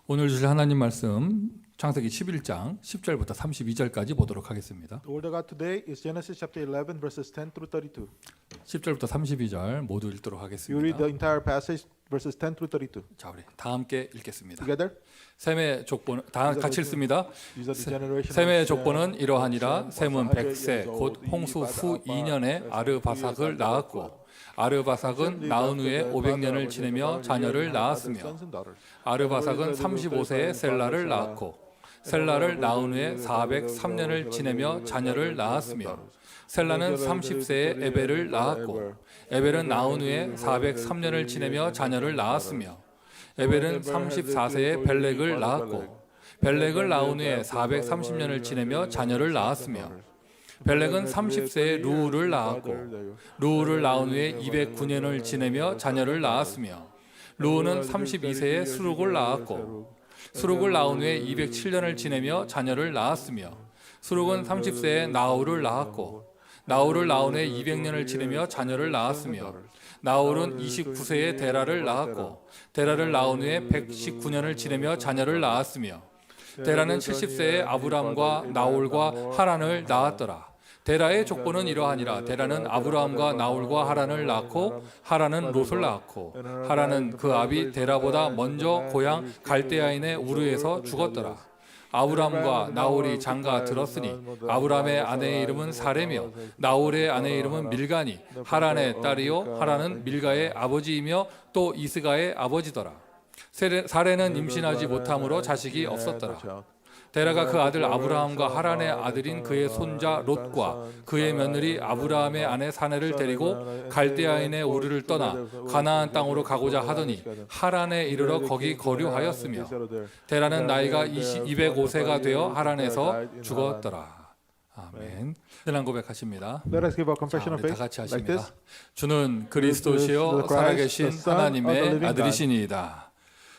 오늘 주실 하나님 말씀 창세기 11장 10절부터 32절까지 보도록 하겠습니다. The word of God today is Genesis chapter 11 verses 10 through 32. 10절부터 32절 모두 읽도록 You read 하겠습니다. the entire passage verses 10 through 32. 자, 우리 다 함께 읽겠습니다. Together. 셈의 족보는 다 같이 읽습니다. These are the generations. 셈의 족보는 이러하니라. 셈은 100세 곧 홍수 후 2년에 아르바삭을 낳았고 아르바삭은 낳은 후에 500년을 지내며 자녀를 낳았으며 아르바삭은 35세에 셀라를 낳았고 셀라를 낳은 후에 403년을 지내며 자녀를 낳았으며 셀라는 30세에 에벨을 낳았고 에벨은 낳은 후에 403년을 지내며 자녀를 낳았으며 에벨은 34세에 벨렉을 낳았고 벨렉을 낳은 후에 430년을 지내며 자녀를 낳았으며 벨렉은 30세에 루우를 낳았고 루우를 낳은 후에 209년을 지내며 자녀를 낳았으며 루우는 32세에 수룩을 낳았고 수룩을 낳은 후에 207년을 지내며 자녀를 낳았으며 수룩은 30세에 나홀을 낳았고 나홀을 낳은 후에 200년을 지내며 자녀를 낳았으며 나홀은 29세에 데라를 낳았고 데라를 낳은 후에 119년을 지내며 자녀를 낳았으며 데라는 70세에 아브람과 나홀과 하란을 낳았더라. 데라의 족보는 이러하니라. 데라는 아브람과 나홀과 하란을 낳고 하란은 롯을 낳았고 하란은 그 아비 데라보다 먼저 고향 갈대아인의 우르에서 죽었더라. 아브람과 나홀이 장가 들었으니 아브람의 아내의 이름은 사레며 나홀의 아내의 이름은 밀가니 하란의 딸이요 하란은 밀가의 아버지이며 또 이스가의 아버지더라. 사레는 임신하지 못함으로 자식이 없었더라. 데라가 그 아들 아브라함과 하란의 아들인 그의 손자 롯과 그의 며느리 아브라함의 아내 사내를 데리고 갈대아인의 우르를 떠나 가나안 땅으로 가고자 하더니 하란에 이르러 거기 거류하였으며 데라는 나이가 205세가 되어 하란에서 죽었더라. 아멘. 신앙 고백하십니다. Let us give our 자, confession of 우리 다 faith 같이 like 하십니다. this. 주는 그리스도시요 살아계신 하나님의 아들이시니이다.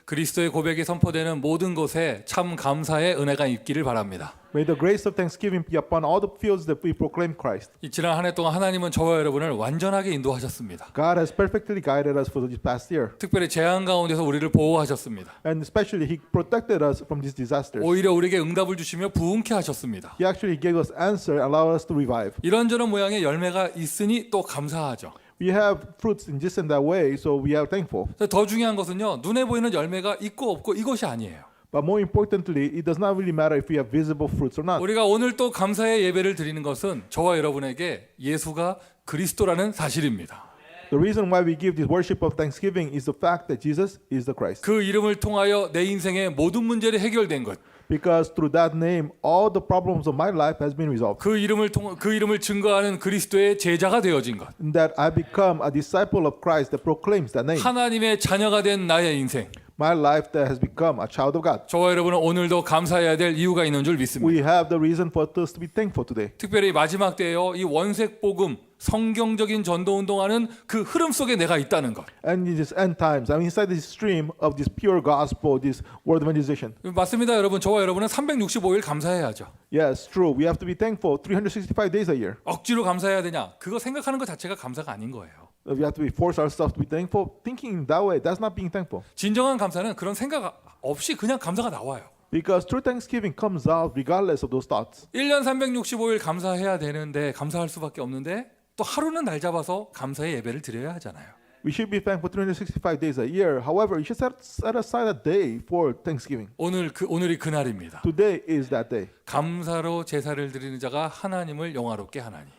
그리스도의 고백이 선포되는 모든 곳에 참 감사의 은혜가 있기를 바랍니다. May the grace of thanksgiving be upon all the fields that we proclaim Christ. 이 지난 한 해 동안 하나님은 저와 여러분을 완전하게 인도하셨습니다. God has perfectly guided us for this past year. 특별히 재앙 가운데서 우리를 보호하셨습니다. And especially He protected us from these disasters. 오히려 우리에게 응답을 주시며 부흥케 하셨습니다. He actually gave us answer, allowed us to revive. 이런저런 모양의 열매가 있으니 또 감사하죠. We have fruits in this and that way, so we are thankful. 더 중요한 것은요, 눈에 보이는 열매가 있고 없고 이것이 아니에요. But more importantly, it does not really matter if we have visible fruits or not. 우리가 오늘 또 감사의 예배를 드리는 것은 저와 여러분에게 예수가 그리스도라는 사실입니다. The reason why we give this worship of thanksgiving is the fact that Jesus is the Christ. 그 이름을 통하여 내 인생의 모든 문제를 해결된 것. Because through that name, all the problems of my life has been resolved. 그 이름을 증거하는 그리스도의 제자가 되어진 것. And that I become a disciple of Christ that proclaims that name. 하나님의 자녀가 된 나의 인생. My life that has become a child of God. 저와 여러분은 오늘도 감사해야 될 이유가 있는 줄 믿습니다. We have the reason for us to be thankful today. 특별히 마지막 때에요. 이 원색 복음, 성경적인 전도 운동하는 그 흐름 속에 내가 있다는 것. And in these end times, I'm inside this stream of this pure gospel, this word evangelization. 맞습니다, 여러분. 저와 여러분은 365일 감사해야죠. Yes, true. We have to be thankful 365 days a year. 억지로 감사해야 되냐? 그거 생각하는 것 자체가 감사가 아닌 거예요. We have to force ourselves to be thankful. Thinking that way, that's not being thankful. 진정한 감사는 그런 생각 없이 그냥 감사가 나와요. Because true thanksgiving comes out regardless of those thoughts. 1년 365일 감사해야 되는데 감사할 수밖에 없는데 또 하루는 날 잡아서 감사의 예배를 드려야 하잖아요. We should be thankful 365 days a year. However, you should set aside a day for thanksgiving. 오늘이 그날입니다. Today is that day. 감사로 제사를 드리는 자가 하나님을 영화롭게 하나니.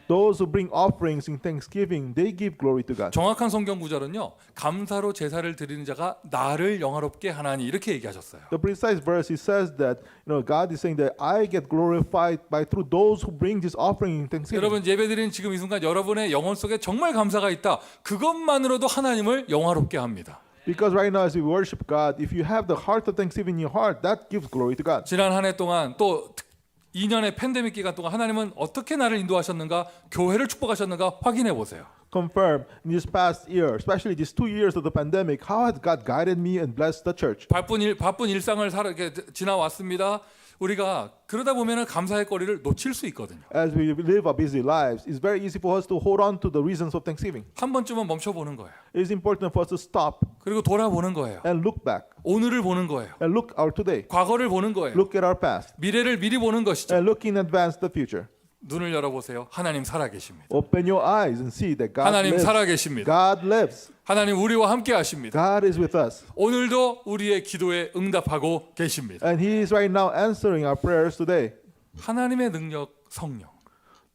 Those who bring offerings in thanksgiving, they give glory to God. 정확한 성경 구절은요. 감사로 제사를 드리는 자가 나를 영화롭게 하나니 이렇게 얘기하셨어요. The precise verse it says that God is saying that I get glorified by through those who bring this offering in thanksgiving. 여러분 예배드리는 지금 이 순간 여러분의 영혼 속에 정말 감사가 있다. 그것만으로도 하나님을 영화롭게 합니다. Because right now as we worship God, if you have the heart of thanksgiving in your heart, that gives glory to God. 지난 한 해 동안 또 2년의 팬데믹 기간 동안 하나님은 어떻게 나를 인도하셨는가, 교회를 축복하셨는가 확인해 보세요. confirm in this past year, especially these 2 years of the pandemic, how has God guided me and blessed the church? 바쁜 일상을 이렇게 지나왔습니다. 우리가 그러다 보면은 감사의 거리를 놓칠 수 있거든요. As we live our busy lives, it's very easy for us to hold on to the reasons of Thanksgiving. 한 번쯤은 멈춰보는 거예요. It is important for us to stop 그리고 돌아보는 거예요. and look back 오늘을 보는 거예요. and look our today. 과거를 보는 거예요. Look at our past 미래를 미리 보는 것이죠. and look in advance the future. 눈을 열어보세요. 하나님 살아계십니다. Open your eyes and see that God 하나님 lives. 살아계십니다. God lives. 하나님 우리와 함께 하십니다. God is with us. 오늘도 우리의 기도에 응답하고 계십니다. And He is right now answering our prayers today. 하나님의 능력 성령.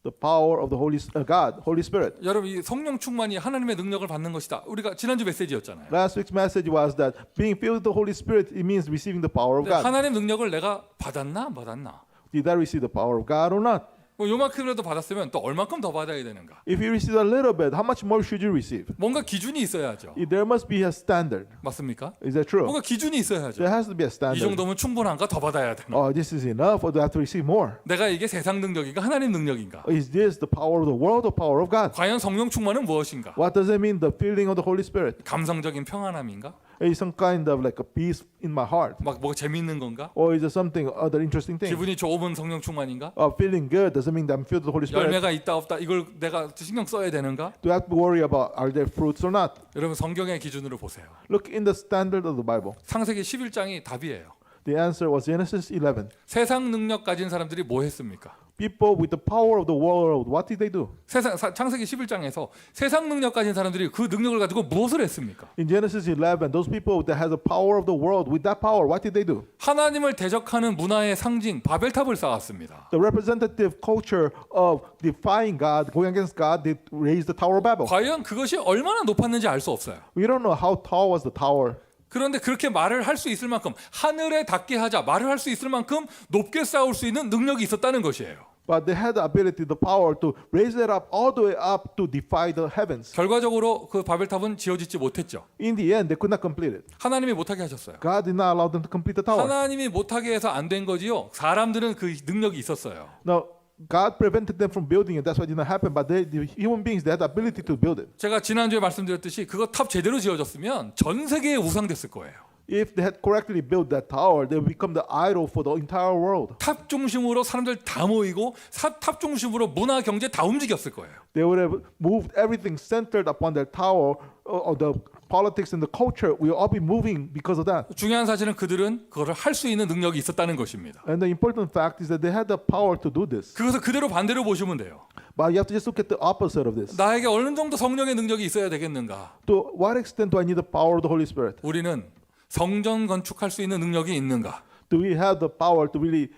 The power of the God, Holy Spirit. 여러분 이 성령 충만이 하나님의 능력을 받는 것이다. 우리가 지난주 메시지였잖아요. Last week's message was that being filled with the Holy Spirit, it means receiving the power of God. 하나님 능력을 내가 받았나 안 받았나? Did I receive the power of God or not? 뭐 요만큼이라도 받았으면 또 얼마큼 더 받아야 되는가? If you receive a little bit, how much more should you receive? 뭔가 기준이 있어야죠. There must be a standard. 맞습니까? Is that true? 뭔가 기준이 있어야죠. There has to be a 이 standard. 정도면 충분한가? 더 받아야 되나? Oh, this is enough, or do I have to receive more? 내가 이게 세상 능력인가? 하나님 능력인가? Is this the power of the world or power of God? 과연 성령 충만은 무엇인가? What does it mean, the filling of the Holy Spirit? 감성적인 평안함인가? Is some kind of like a peace in my heart? 막 뭐가 재밌는 건가? Or is it something other interesting thing? 기분이 좋으면 성령 충만인가? Feeling good doesn't mean that I'm filled with the Holy Spirit. 열매가 있다 없다 이걸 내가 신경 써야 되는가? Do I have to worry about are there fruits or not? 여러분 성경의 기준으로 보세요. Look in the standard of the Bible. 창세기 11장이 답이에요. The answer was Genesis 11. 세상 능력 가진 사람들이 뭐 했습니까? People with the power of the world, what did they do? 창세기 11장에서 세상 능력 가진 사람들이 그 능력을 가지고 무엇을 했습니까? In Genesis 11, those people that had the power of the world, with that power, what did they do? 하나님을 대적하는 문화의 상징 바벨탑을 쌓았습니다. The representative culture of defying God, going against God, they raised the Tower of Babel. 과연 그것이 얼마나 높았는지 알 수 없어요. We don't know how tall was the tower. 그런데 그렇게 말을 할 수 있을 만큼 하늘에 닿게 하자 말을 할 수 있을 만큼 높게 쌓을 수 있는 능력이 있었다는 것이에요. But they had the ability, the power to raise it up all the way up to defy the heavens. 결과적으로 그 바벨탑은 지어지지 못했죠. In the end, they could not complete it. 하나님이 못하게 하셨어요. God did not allow them to complete the tower. 하나님이 못하게 해서 안 된 거지요. 사람들은 그 능력이 있었어요. Now, God prevented them from building it. That's why it did not happen. But the human beings, they had the ability to build it. 제가 지난주에 말씀드렸듯이 그거 탑 제대로 지어졌으면 전 세계에 우상됐을 거예요. If they had correctly built that tower, they would become the idol for the entire world. 탑 중심으로 사람들 다 모이고 탑 중심으로 문화 경제 다 움직였을 거예요. They would have moved everything centered upon that tower, or the politics and the culture will all be moving because of that. 중요한 사실은 그들은 그거를 할 수 있는 능력이 있었다는 것입니다. And the important fact is that they had the power to do this. 그것을 그대로 반대로 보시면 돼요. But you have to just look at the opposite of this. 나에게 어느 정도 성령의 능력이 있어야 되겠는가? To what extent do I need the power of the Holy Spirit? 우리는 성전 건축할 수 있는 능력이 있는가? Do we have the power to really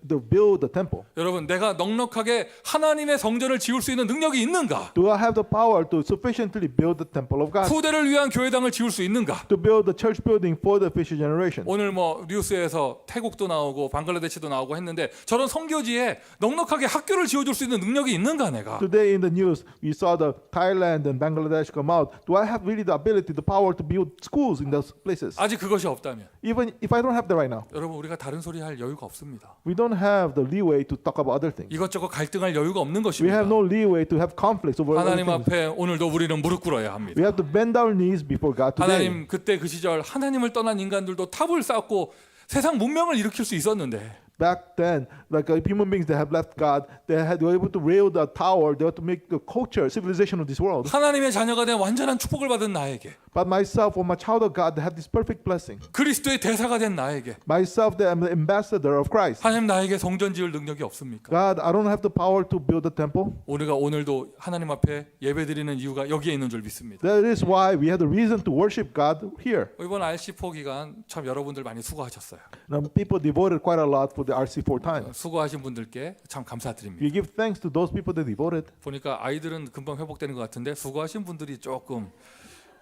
to build the temple? 여러분, 내가 넉넉하게 하나님의 성전을 지을 수 있는 능력이 있는가? Do I have the power to sufficiently build the temple of God? 후대를 위한 교회당을 지을 수 있는가? To build the church building for the future generation? 오늘 뭐 뉴스에서 태국도 나오고 방글라데시도 나오고 했는데 저런 선교지에 넉넉하게 학교를 지어줄 수 있는 능력이 있는가 내가? Today in the news, we saw the Thailand and Bangladesh come out. Do I have really the ability, the power to build schools in those places? 아직 그것이 없다면 Even if I don't have that right now, 여러분 우리가 다른 소리 할 여유가 없습니다. we don't have the leeway to talk about other things. 이것저것 갈등할 여유가 없는 We 것입니다. have no leeway to have conflicts over other 하나님 things. 앞에 오늘도 우리는 무릎 꿇어야 합니다. We have to bend our knees before God today. 하나님 그때 그 시절 하나님을 떠난 인간들도 탑을 쌓고 세상 문명을 일으킬 수 있었는데 Back then, like human beings that have left God, they were able to rail the tower. They were to make the culture, civilization of this world. 하나님의 자녀가 된 완전한 축복을 받은 나에게 But myself, or my child of God, that have this perfect blessing. 그리스도의 대사가 된 나에게 Myself, that I'm the ambassador of Christ. 하나님 나에게 성전 지을 능력이 없습니까? God, I don't have the power to build a temple. 우리가 오늘도 하나님 앞에 예배드리는 이유가 여기에 있는 줄 믿습니다. That is why we have the reason to worship God here. 이번 RC4 기간 참 여러분들 많이 수고하셨어요. Now, people devoted quite a lot for the RC4 time. 수고하신 분들께 참 감사드립니다. We give thanks to those people that devoted. 보니까 아이들은 금방 회복되는 것 같은데 수고하신 분들이 조금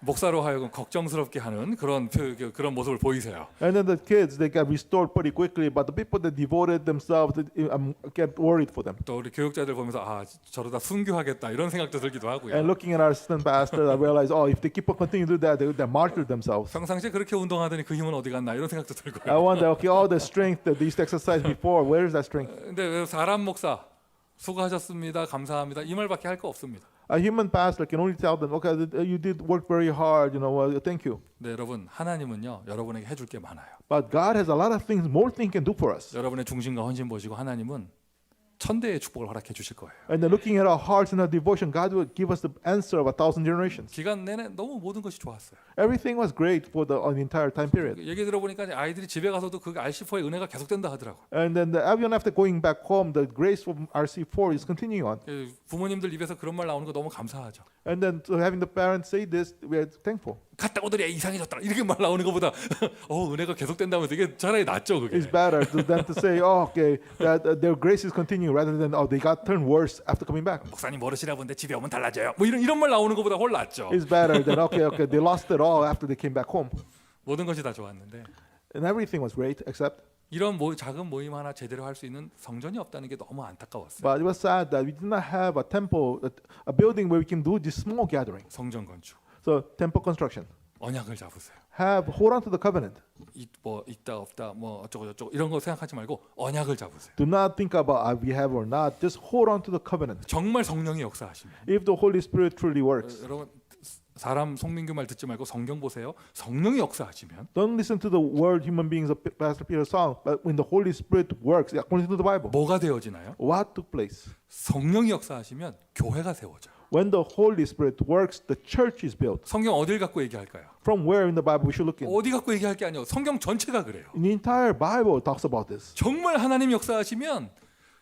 목사로 하여금 걱정스럽게 하는 그런 모습을 보이세요. And then the kids, they got restored pretty quickly. But the people that devoted themselves, I'm get worried for them. 또 우리 교육자들 보면서 아 저러다 순교하겠다 이런 생각도 들기도 하고요. And looking at our assistant pastor, I realized, oh, if they keep on continuing to do that, they martyr themselves. 평상시에 그렇게 운동하더니 그 힘은 어디 갔나 이런 생각도 I 들고요. wonder, okay, all the strength that they used to exercise before, where is that strength? 근데 왜 사람 목사 수고하셨습니다. 감사합니다. 이 말밖에 할 거 없습니다. A human pastor can only tell them, okay, you did work very hard, thank you. 네, 여러분 하나님은요 여러분에게 해줄 게 많아요. But God has a lot of things, more things can do for us. 여러분의 중심과 헌신 보시고 하나님은 천대의 축복을 허락해 주실 거예요. And then looking at our hearts and our devotion, God will give us the answer of 1,000 generations. 기간 내내 너무 모든 것이 좋았어요. Everything was great for the entire time period. 얘기 들어보니까 아이들이 집에 가서도 그 RC4의 은혜가 계속된다 하더라고. And then even after going back home, the grace from RC4 is continuing on. 부모님들 입에서 그런 말 나오는 거 너무 감사하죠. And then having the parents say this, we are thankful. 갔다 오더니 이상해졌더라 이렇게 말 나오는 것보다 은혜가 계속된다면서 이게 차라리 낫죠 그게. It's better than to say, okay, that their grace is continuing, rather than they got turned worse after coming back. 목사님 모르시나 본데 집에 오면 달라져요. 뭐 이런 말 나오는 것보다 훨 낫죠. It's better than okay, they lost it all after they came back home. 모든 것이 다 좋았는데 And everything was great except. 이런 작은 모임 하나 제대로 할 수 있는 성전이 없다는 게 너무 안타까웠어요. But it was sad that we did not have a temple, a building where we can do this small gathering. 성전 건축. So temple construction. 언약을 잡으세요. Hold on to the covenant. 뭐 있다 없다 뭐 어쩌고 저쩌고 이런 거 생각하지 말고 언약을 잡으세요. Do not think about we have or not. Just hold on to the covenant. 정말 성령이 역사하시면. If the Holy Spirit truly works. 여러분 사람 송민규 말 듣지 말고 성경 보세요. 성령이 역사하시면. Don't listen to the word human beings of Pastor Peter's song, but when the Holy Spirit works according to the Bible. 뭐가 되어지나요? What took place? 성령이 역사하시면 교회가 세워져요. When the Holy Spirit works, the church is built. 성경 어딜 갖고 얘기할까요? From where in the Bible we should look in? 어디 갖고 얘기할 게 아니에요. 성경 전체가 그래요. In the entire Bible talks about this. 정말 하나님 역사하시면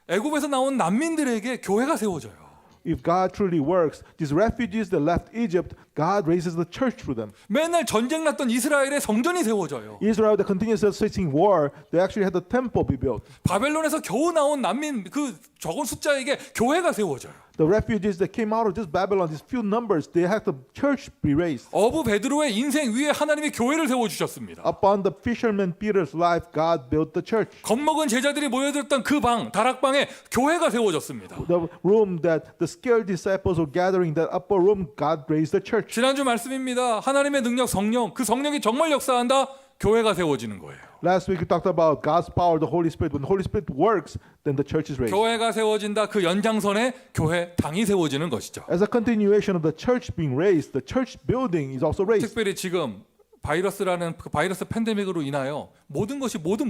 애굽에서 나온 난민들에게 교회가 세워져요. If God truly works, these refugees that left Egypt, God raises the church through them. 맨날 전쟁 났던 이스라엘의 성전이 세워져요. Israel that continues facing war, they actually had the temple be built. 바벨론에서 겨우 나온 난민 그 적은 숫자에게 교회가 세워져요. The refugees that came out of just Babylon, these few numbers, they had the church be raised. 어부 베드로의 인생 위에 하나님이 교회를 세워 주셨습니다. Upon the fisherman Peter's life, God built the church. 겁먹은 제자들이 모여들었던 그 방, 다락방에 교회가 세워졌습니다. The room that the scared disciples were gathering, that upper room, God raised the church. 지난주 말씀입니다. 하나님의 능력 성령, 그 성령이 정말 역사한다. 교회가 세워지는 거예요. Last week we talked about God's power, the Holy Spirit. When the Holy Spirit works, then the church is raised. 교회가 세워진다. 그 연장선에 교회 당이 세워지는 것이죠. As a continuation of the church being raised, the church building is also raised. 특별히 지금 바이러스라는 그 바이러스 팬데믹으로 인하여 모든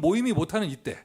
모임이 못하는 이때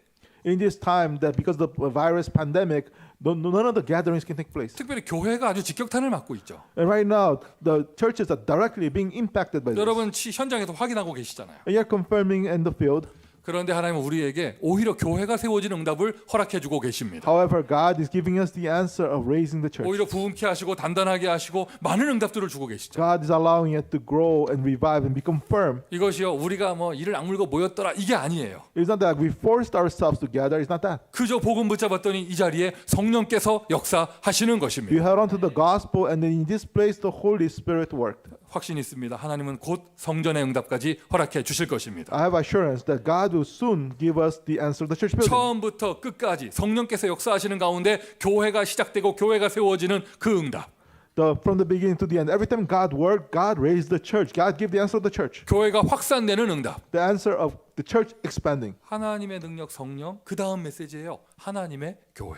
In this time, that because of the virus pandemic, none of the gatherings can take place. 특별히 교회가 아주 직격탄을 맞고 있죠. And right now, the churches are directly being impacted by this. 여러분 현장에서 확인하고 계시잖아요. And you're confirming in the field. 그런데 하나님은 우리에게 오히려 교회가 세워지는 응답을 허락해 주고 계십니다. However, God is giving us the answer of raising the church. 오히려 부흥케 하시고 단단하게 하시고 많은 응답들을 주고 계시죠. God is allowing it to grow and revive and become firm. 이것이요 우리가 뭐 이를 악물고 모였더라 이게 아니에요. It's not that we forced ourselves together. It's not that. 그저 복음 붙잡았더니 이 자리에 성령께서 역사하시는 We 것입니다. held on to the gospel, and then in this place, the Holy Spirit worked. 확신이 있습니다. 하나님은 곧 성전의 응답까지 허락해 주실 것입니다. I have assurance that God will soon give us the answer to the church building. 처음부터 끝까지 성령께서 역사하시는 가운데 교회가 시작되고 교회가 세워지는 그 응답. From the beginning to the end, every time God worked, God raised the church. God gave the answer of the church. 교회가 확산되는 응답. The answer of the church expanding. 하나님의 능력 성령 그 다음 메시지예요. 하나님의 교회.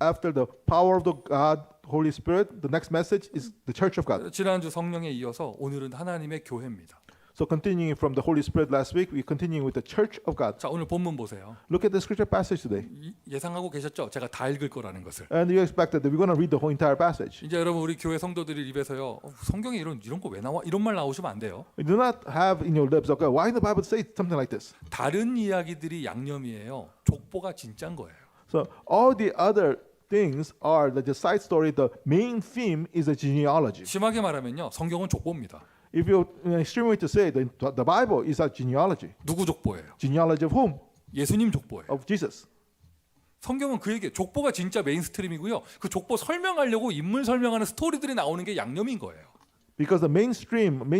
After the power of the God, Holy Spirit, the next message is the church of God. 지난주 성령에 이어서 오늘은 하나님의 교회입니다. So continuing from the Holy Spirit last week, we continuing with the church of God. 자 오늘 본문 보세요. Look at the scripture passage today. 예상하고 계셨죠? 제가 다 읽을 거라는 것을. And you expected that we're going to read the whole entire passage. 이제 여러분 우리 교회 성도들이 입에서요. 성경에 이런 거 왜 나와? 이런 말 나오시면 안 돼요. You do not have in your lips, okay, why the Bible say something like this? 다른 이야기들이 양념이에요. 족보가 진짜인 거예요. So all the other things are the side story. The main theme is a genealogy. 심하게 말하면요. 성경은 족보입니다. If you extreme way to say, the Bible is a genealogy. 누구 족보예요? Genealogy of whom? 예수님 족보예요. Of Jesus. 성경은 그 얘기 족보가 진짜 메인스트림이고요. 그 족보 설명하려고 인물 설명하는 스토리들이 나오는 게 양념인 거예요. Because the main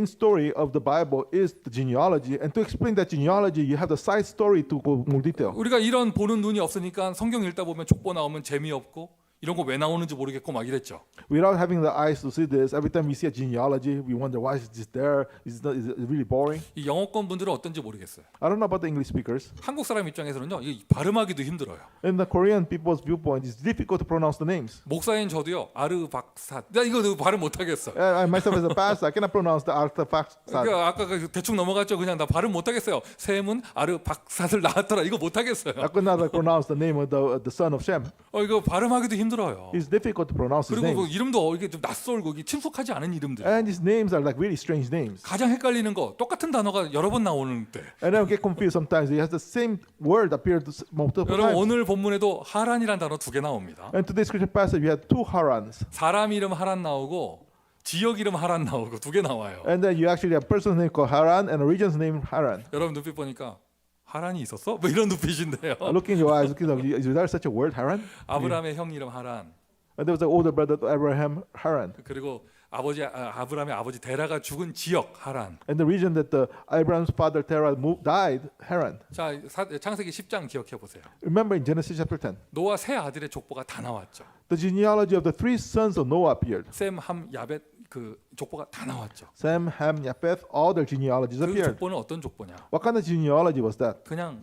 story of the Bible is the genealogy, and to explain that genealogy, you have the side story to go more detail. 우리가 이런 보는 눈이 없으니까 성경 읽다 보면 족보 나오면 재미없고 이런 거 왜 나오는지 모르겠고 막 이랬죠. Without having the eyes to see this, every time we see a genealogy, we wonder why is this there? Is it really boring? 이 영어권 분들은 어떤지 모르겠어요. I don't know about the English speakers. 한국 사람 입장에서는요, 이 발음하기도 힘들어요. In the Korean people's viewpoint, it's difficult to pronounce the names. 목사인 저도요, 아르박사, 나 이거 발음 못 하겠어. I myself as a pastor, I cannot pronounce the artifacts. 그러니까 아까 대충 넘어갔죠. 그냥 나 발음 못 하겠어요. 셈은 아르박사를 낳았더라. 이거 못 하겠어요. I could not pronounce the name of the son of Shem. 이거 발음하기도 힘들어요. It's difficult to pronounce his 그리고 그 name. 이름도 이게 좀 낯설고 이게 친숙하지 않은 이름들. And his names are like really strange names. 가장 헷갈리는 거 똑같은 단어가 여러 번 나오는 때. And I get confused sometimes. He has the same word appear multiple 여러분 times. 오늘 본문에도 하란이란 단어 2개 나옵니다. And today's scripture passage, we had two Harans. 사람 이름 하란 나오고 지역 이름 하란 나오고 2개 나와요. And then you actually have a person's name called Haran and a region's name Haran. 여러분 눈빛 보니까 하란이 있었어? 뭐 이런 눈빛인데요. Look in your eyes, looking up, is there such a word, Haran? 아브라함의 형 이름 하란. And there was an older brother to Abraham, Haran. 그리고 아브라함의 아버지 데라가 죽은 지역 하란. And the region that Abraham's father Terah died, Haran. 자, 창세기 10장 기억해 보세요. Remember in Genesis chapter 10, 노아 세 아들의 족보가 다 나왔죠. the genealogy of the three sons of Noah appeared. 셈, 함, 야벳 그 족보가 다 나왔죠. Sem, Ham, Japheth, all their genealogies 그 appeared. 족보는 어떤 족보냐? What kind of genealogy was that? 그냥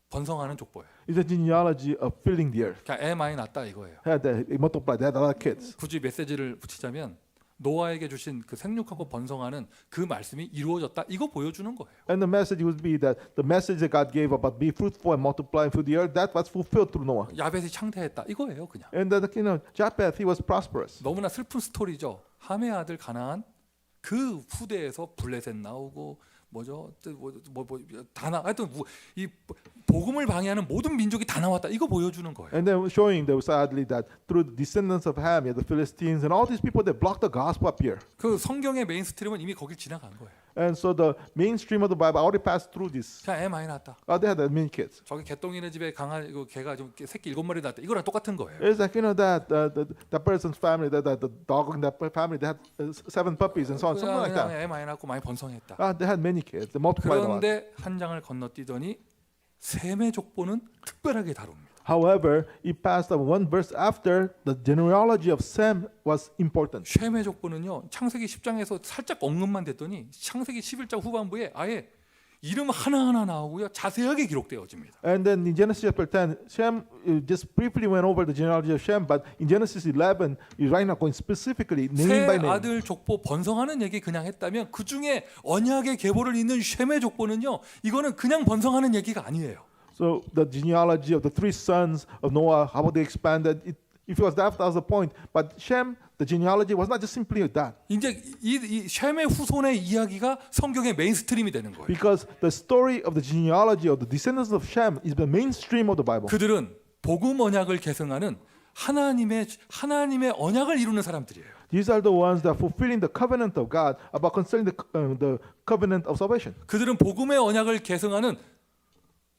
번성하는 족보예요. It's a genealogy of filling the earth. 그냥 애 많이 낳았다 이거예요. They multiplied, they had a lot of kids. 굳이 메시지를 붙이자면 노아에게 주신 그 생육하고 번성하는 그 말씀이 이루어졌다. 이거 보여주는 거예요. And the message would be that the message that God gave about be fruitful and multiply through the earth, that was fulfilled through Noah. 야벳이 창대했다. 이거예요, 그냥. And that, Japheth, he was prosperous. 너무나 슬픈 스토리죠. 함의 아들 가나안 그 후대에서 블레셋 나오고 뭐죠? 하여튼 이 복음을 방해하는 모든 민족이 다 나왔다. 이거 보여주는 거예요. And then showing that sadly that through the descendants of Ham, the Philistines and all these people that blocked the gospel appear. 그 성경의 메인스트림은 이미 거길 지나간 거예요. And so the mainstream of the Bible already passed through this. 그냥 애 많이 낳았다. They had many kids. 저기 개똥이네 집에 개가 좀 새끼 7마리 낳았다. 이거랑 똑같은 거예요. It's like that that person's family, the dog in that family, they had 7 puppies and so on, something like 그냥 that. 애 많이 낳고 많이 번성했다. They had many kids. They multiplied a lot. 그런데 한 장을 건너뛰더니 셈의 족보는 특별하게 다룹니다. However, it passed one verse after the genealogy of Sem was important. 셈의 족보는요. 창세기 10장에서 살짝 언급만 됐더니 창세기 11장 후반부에 아예 이름 하나하나 나오고요. 자세하게 기록되어집니다. And then in Genesis chapter 10, Shem just briefly went over the genealogy of Shem, but in Genesis 11, he's right now going specifically name by 세 name. 아들 족보 번성하는 얘기 그냥 했다면 그 중에 언약의 계보를 잇는 셈의 족보는요. 이거는 그냥 번성하는 얘기가 아니에요. So the genealogy of the 3 sons of Noah, how they expanded, if it was that was the point. But Shem, the genealogy was not just simply that. 이제 이 셈의 후손의 이야기가 성경의 메인스트림이 되는 거예요. Because the story of the genealogy of the descendants of Shem is the mainstream of the Bible. 그들은 복음 언약을 계승하는 하나님의 언약을 이루는 사람들이에요. These are the ones that are fulfilling the covenant of God about concerning the covenant of salvation. 그들은 복음의 언약을 계승하는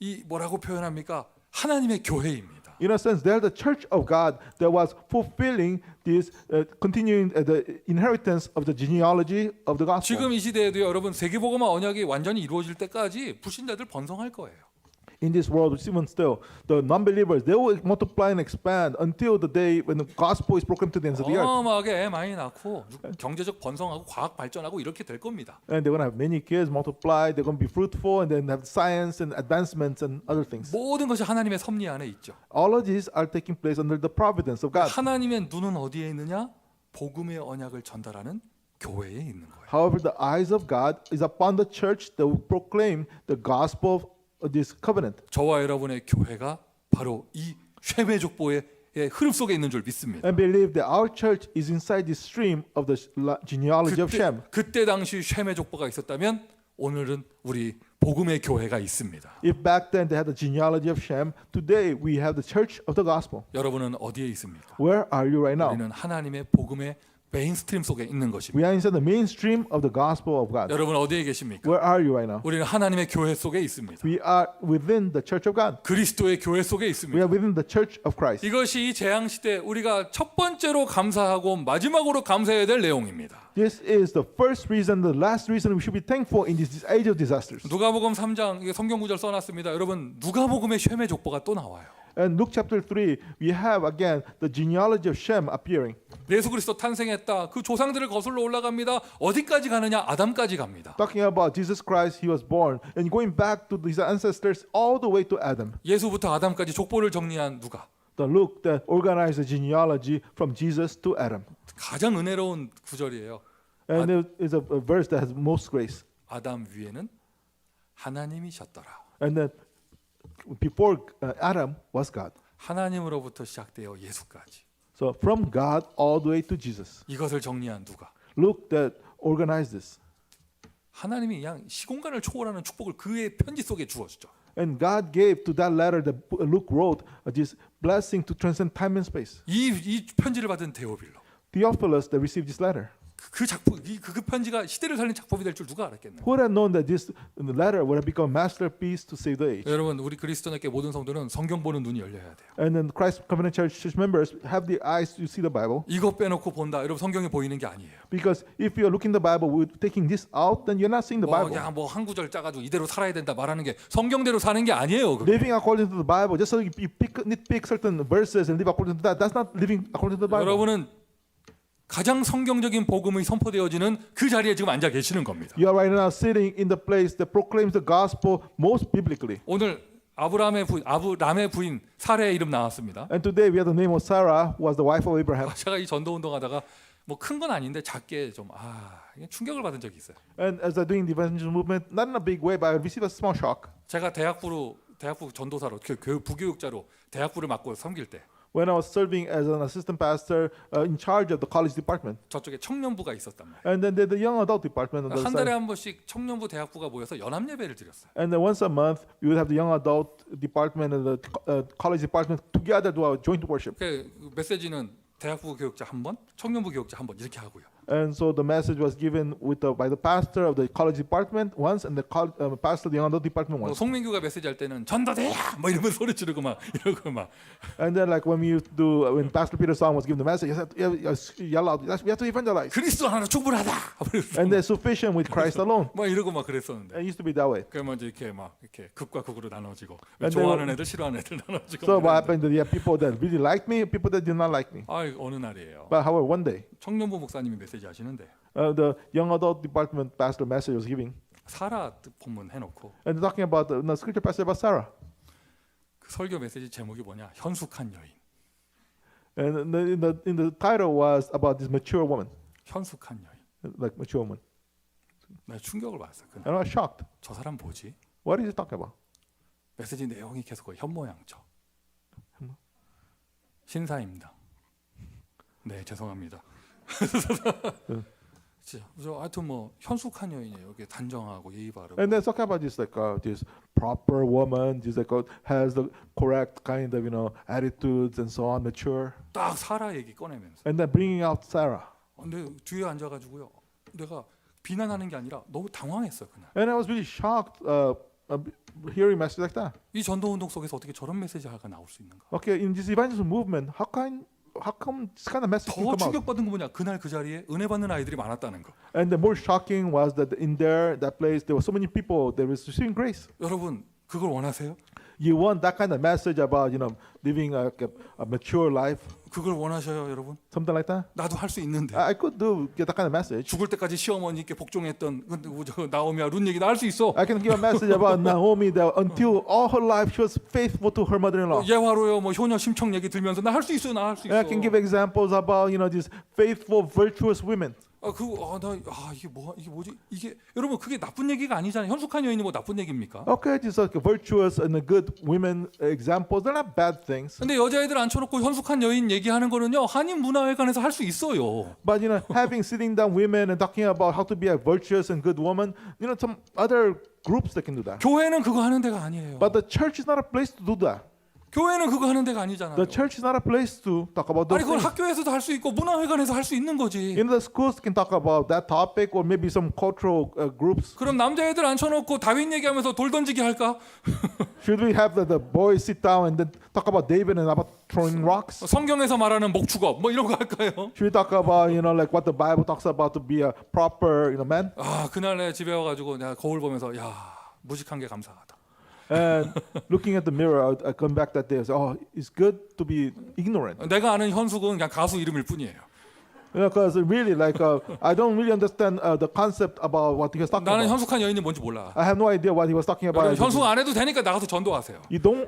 이 뭐라고 표현합니까? 하나님의 교회입니다. In a sense, they're the church of God that was fulfilling this, continuing the inheritance of the genealogy of the gospel. 지금 이 시대에도 여러분 세계복음화 언약이 완전히 이루어질 때까지 불신자들 번성할 거예요. In this world, even still, the non-believers, they will multiply and expand until the day when the gospel is proclaimed to the ends of the earth. 어마어마하게 애 많이 낳고 경제적 번성하고 과학 발전하고 이렇게 될 겁니다. And they're going to have many kids, multiply, they're going to be fruitful, and then have science and advancements and other things. 모든 것이 하나님의 섭리 안에 있죠. All of these are taking place under the providence of God. 하나님의 눈은 어디에 있느냐? 복음의 언약을 전달하는 교회에 있는 거예요. However, the eyes of God is upon the church that will proclaim the gospel of this covenant. 저와 여러분의 교회가 바로 이 셈의 족보의 흐름 속에 있는 줄 믿습니다. And believe that our church is inside the stream of the genealogy of Shem. 그때 당시 셈의 족보가 있었다면 오늘은 우리 복음의 교회가 있습니다. If back then they had the genealogy of Shem, today we have the church of the gospel. 여러분은 어디에 있습니까? Where are you right now? 우리는 하나님의 복음의 메인스트림 속에 있는 것입니다. We are inside the mainstream of the gospel of God. 여러분 어디에 계십니까? Where are you right now? 우리는 하나님의 교회 속에 있습니다. We are within the church of God. 그리스도의 교회 속에 We 있습니다. are within the church of Christ. 이것이 이 재앙 시대 우리가 첫 번째로 감사하고 마지막으로 감사해야 될 내용입니다. This is the first reason, the last reason we should be thankful in this age of disasters. 누가복음 3장 이게 성경 구절 써놨습니다. 여러분 누가복음의 셈의 족보가 또 나와요. And Luke chapter 3, we have again the genealogy of Shem appearing. 예수 그리스도 탄생했다. 그 조상들을 거슬러 올라갑니다. 어디까지 가느냐? 아담까지 갑니다. Talking about Jesus Christ, he was born, and going back to his ancestors all the way to Adam. 예수부터 아담까지 족보를 정리한 누가? The Luke that organized the genealogy from Jesus to Adam. 가장 은혜로운 구절이에요. And it is a verse that has most grace. 아담 위에는 하나님이셨더라. And then before Adam was God. 하나님으로부터 시작되어 예수까지. So from God all the way to Jesus. 이것을 정리한 누가? Luke that organized this. 하나님이 그냥 시공간을 초월하는 축복을 그의 편지 속에 주어주죠. And God gave to that letter that Luke wrote this blessing to transcend time and space. 이 편지를 받은 데오빌로. Theophilus that received this letter. 그 작품, 그 편지가 시대를 살린 작품이 될 줄 누가 알았겠나요? Who would have known that this letter would have become a masterpiece to save the age? 여러분, 우리 그리스도인께 모든 성도는 성경 보는 눈이 열려야 돼요. And then Christ Covenant Church members have the eyes to see the Bible. 이거 빼놓고 본다. 여러분 성경에 보이는 게 아니에요. Because if you are looking the Bible with taking this out, then you're not seeing the Bible. 그냥 뭐 한 구절 짜가지고 이대로 살아야 된다 말하는 게 성경대로 사는 게 아니에요. 그게. Living according to the Bible, just so you nitpick certain verses and live according to that, that's not living according to the Bible. 여러분은 가장 성경적인 복음이 선포되어지는 그 자리에 지금 앉아 계시는 겁니다. You are right now sitting in the place that proclaims the gospel most biblically. 오늘 아브람의 부인 사레의 이름 나왔습니다. And today we have the name of Sarah, who was the wife of Abraham. 제가 이 전도 운동하다가 뭐 큰 건 아닌데 작게 좀 충격을 받은 적이 있어요. And as I'm doing the evangelism movement, not in a big way, but I received a small shock. 제가 대학부 전도사로 부교육자로 대학부를 맡고 섬길 때 When I was serving as an assistant pastor in charge of the college department. 저쪽에 청년부가 있었단 말이에요. And then the young adult department on the 한 other 달에 side. 한 번씩 청년부 대학부가 모여서 연합 예배를 드렸어요. And then once a month, we would have the young adult department and the college department together do a joint worship. 그 메시지는 대학부 교육자 한 번, 청년부 교육자 한 번 이렇게 하고요. And so the message was given by the pastor of the college department once and the pastor of the young adult department once. 송민규가 메시지 할 때는 전도대야 뭐 이러면 소리 지르고 막 이러고 막. And then like when we used to do, when Pastor Peter Song was giving the message, he yell out, we have to evangelize. 그리스도 하나로 충분하다. And there's sufficient with Christ alone. 막 이러고 막 그랬었는데. It used to be that way. 그러면 이제 이렇게 막 이렇게 극과 극으로 나눠지고 And 좋아하는 애들 싫어하는 애들 나눠지고. So what happened? You have people that really liked me, people that did not like me. 어느 날이에요. But however, one day, 청년부 목사님이 메시지 하시는데 the young adult department pastor message was giving, 사라 본문 해놓고 and talking about the scripture passage about Sarah. 그 설교 메시지 제목이 뭐냐? 현숙한 여인. And in the title was about this mature woman, 현숙한 여인. like mature woman. 나 충격을 받았어. And I was shocked. 저 사람 뭐지? What is he talking about? 메시지 내용이 계속 현모양처. 신사입니다. 네, 죄송합니다. 저 하여튼 뭐 현숙한 여인이에요. 이게 단정하고 예의 바르고. And then talking about this like this proper woman, this like has the correct kind of attitudes and so on, mature. 딱 사라 얘기 꺼내면서. And then bringing out Sarah. 근데 뒤에 앉아가지고요. 내가 비난하는 게 아니라 너무 당황했어요 그날. And I was really shocked hearing messages like that. 이 전도 운동 속에서 어떻게 저런 메시지가 나올 수 있는가? Okay, in this evangelism movement, how come this kind of message can 더 come out? 충격받은 거 뭐냐? 그날 그 자리에 은혜 받는 아이들이 많았다는 거. And the more shocking was that in that place, there were so many people that was receiving grace. 여러분 그걸 원하세요? You want that kind of message about living a mature life, 그걸 원하셔요, 여러분? something like that. 나도 할 수 있는데. I could get that kind of message. 죽을 때까지 시어머니께 복종했던 나오미와 룻 얘기 나 할 수 있어. I can give a message about Naomi that until all her life she was faithful to her mother-in-law. 예화로요, 뭐 효녀 심청 얘기 들면서 나 할 수 있어, 나 할 수 있어. And I can give examples about these faithful, virtuous women. 이게 뭐지? 이게 여러분 그게 나쁜 얘기가 아니잖아요. 현숙한 여인이 뭐 나쁜 얘기입니까? Okay, just like virtuous and good women examples, they're not bad things. 근데 여자애들 앉혀놓고 현숙한 여인 얘기하는 거는요 한인 문화회관에서 할 수 있어요. But having sitting down women and talking about how to be a virtuous and good woman, some other groups that can do that. 교회는 그거 하는 데가 아니에요. But the church is not a place to do that. 교회는 그거 하는 데가 아니잖아요. The church is not a place to talk about those 아니 그걸 things. 학교에서도 할 수 있고 문화회관에서 할 수 있는 거지. The schools can talk about that topic or maybe some cultural groups. 그럼 남자애들 앉혀놓고 다윈 얘기하면서 돌 던지기 할까? Should we have the boys sit down and then talk about David and about throwing rocks? 성경에서 말하는 목축업 뭐 이런 거 할까요? Should we talk about like what the Bible talks about to be a proper man? 그날에 집에 와가지고 내가 거울 보면서 무직한 게 감사하다. And looking at the mirror, I come back that day and say, oh, it's good to be ignorant. 내가 아는 현숙은 그냥 가수 이름일 뿐이에요. Because really, like, I don't really understand the concept about what he was talking 나는 about. 현숙한 여인이 뭔지 몰라. I have no idea what he was talking about. 현숙 안 해도 되니까 나가서 전도하세요. You don't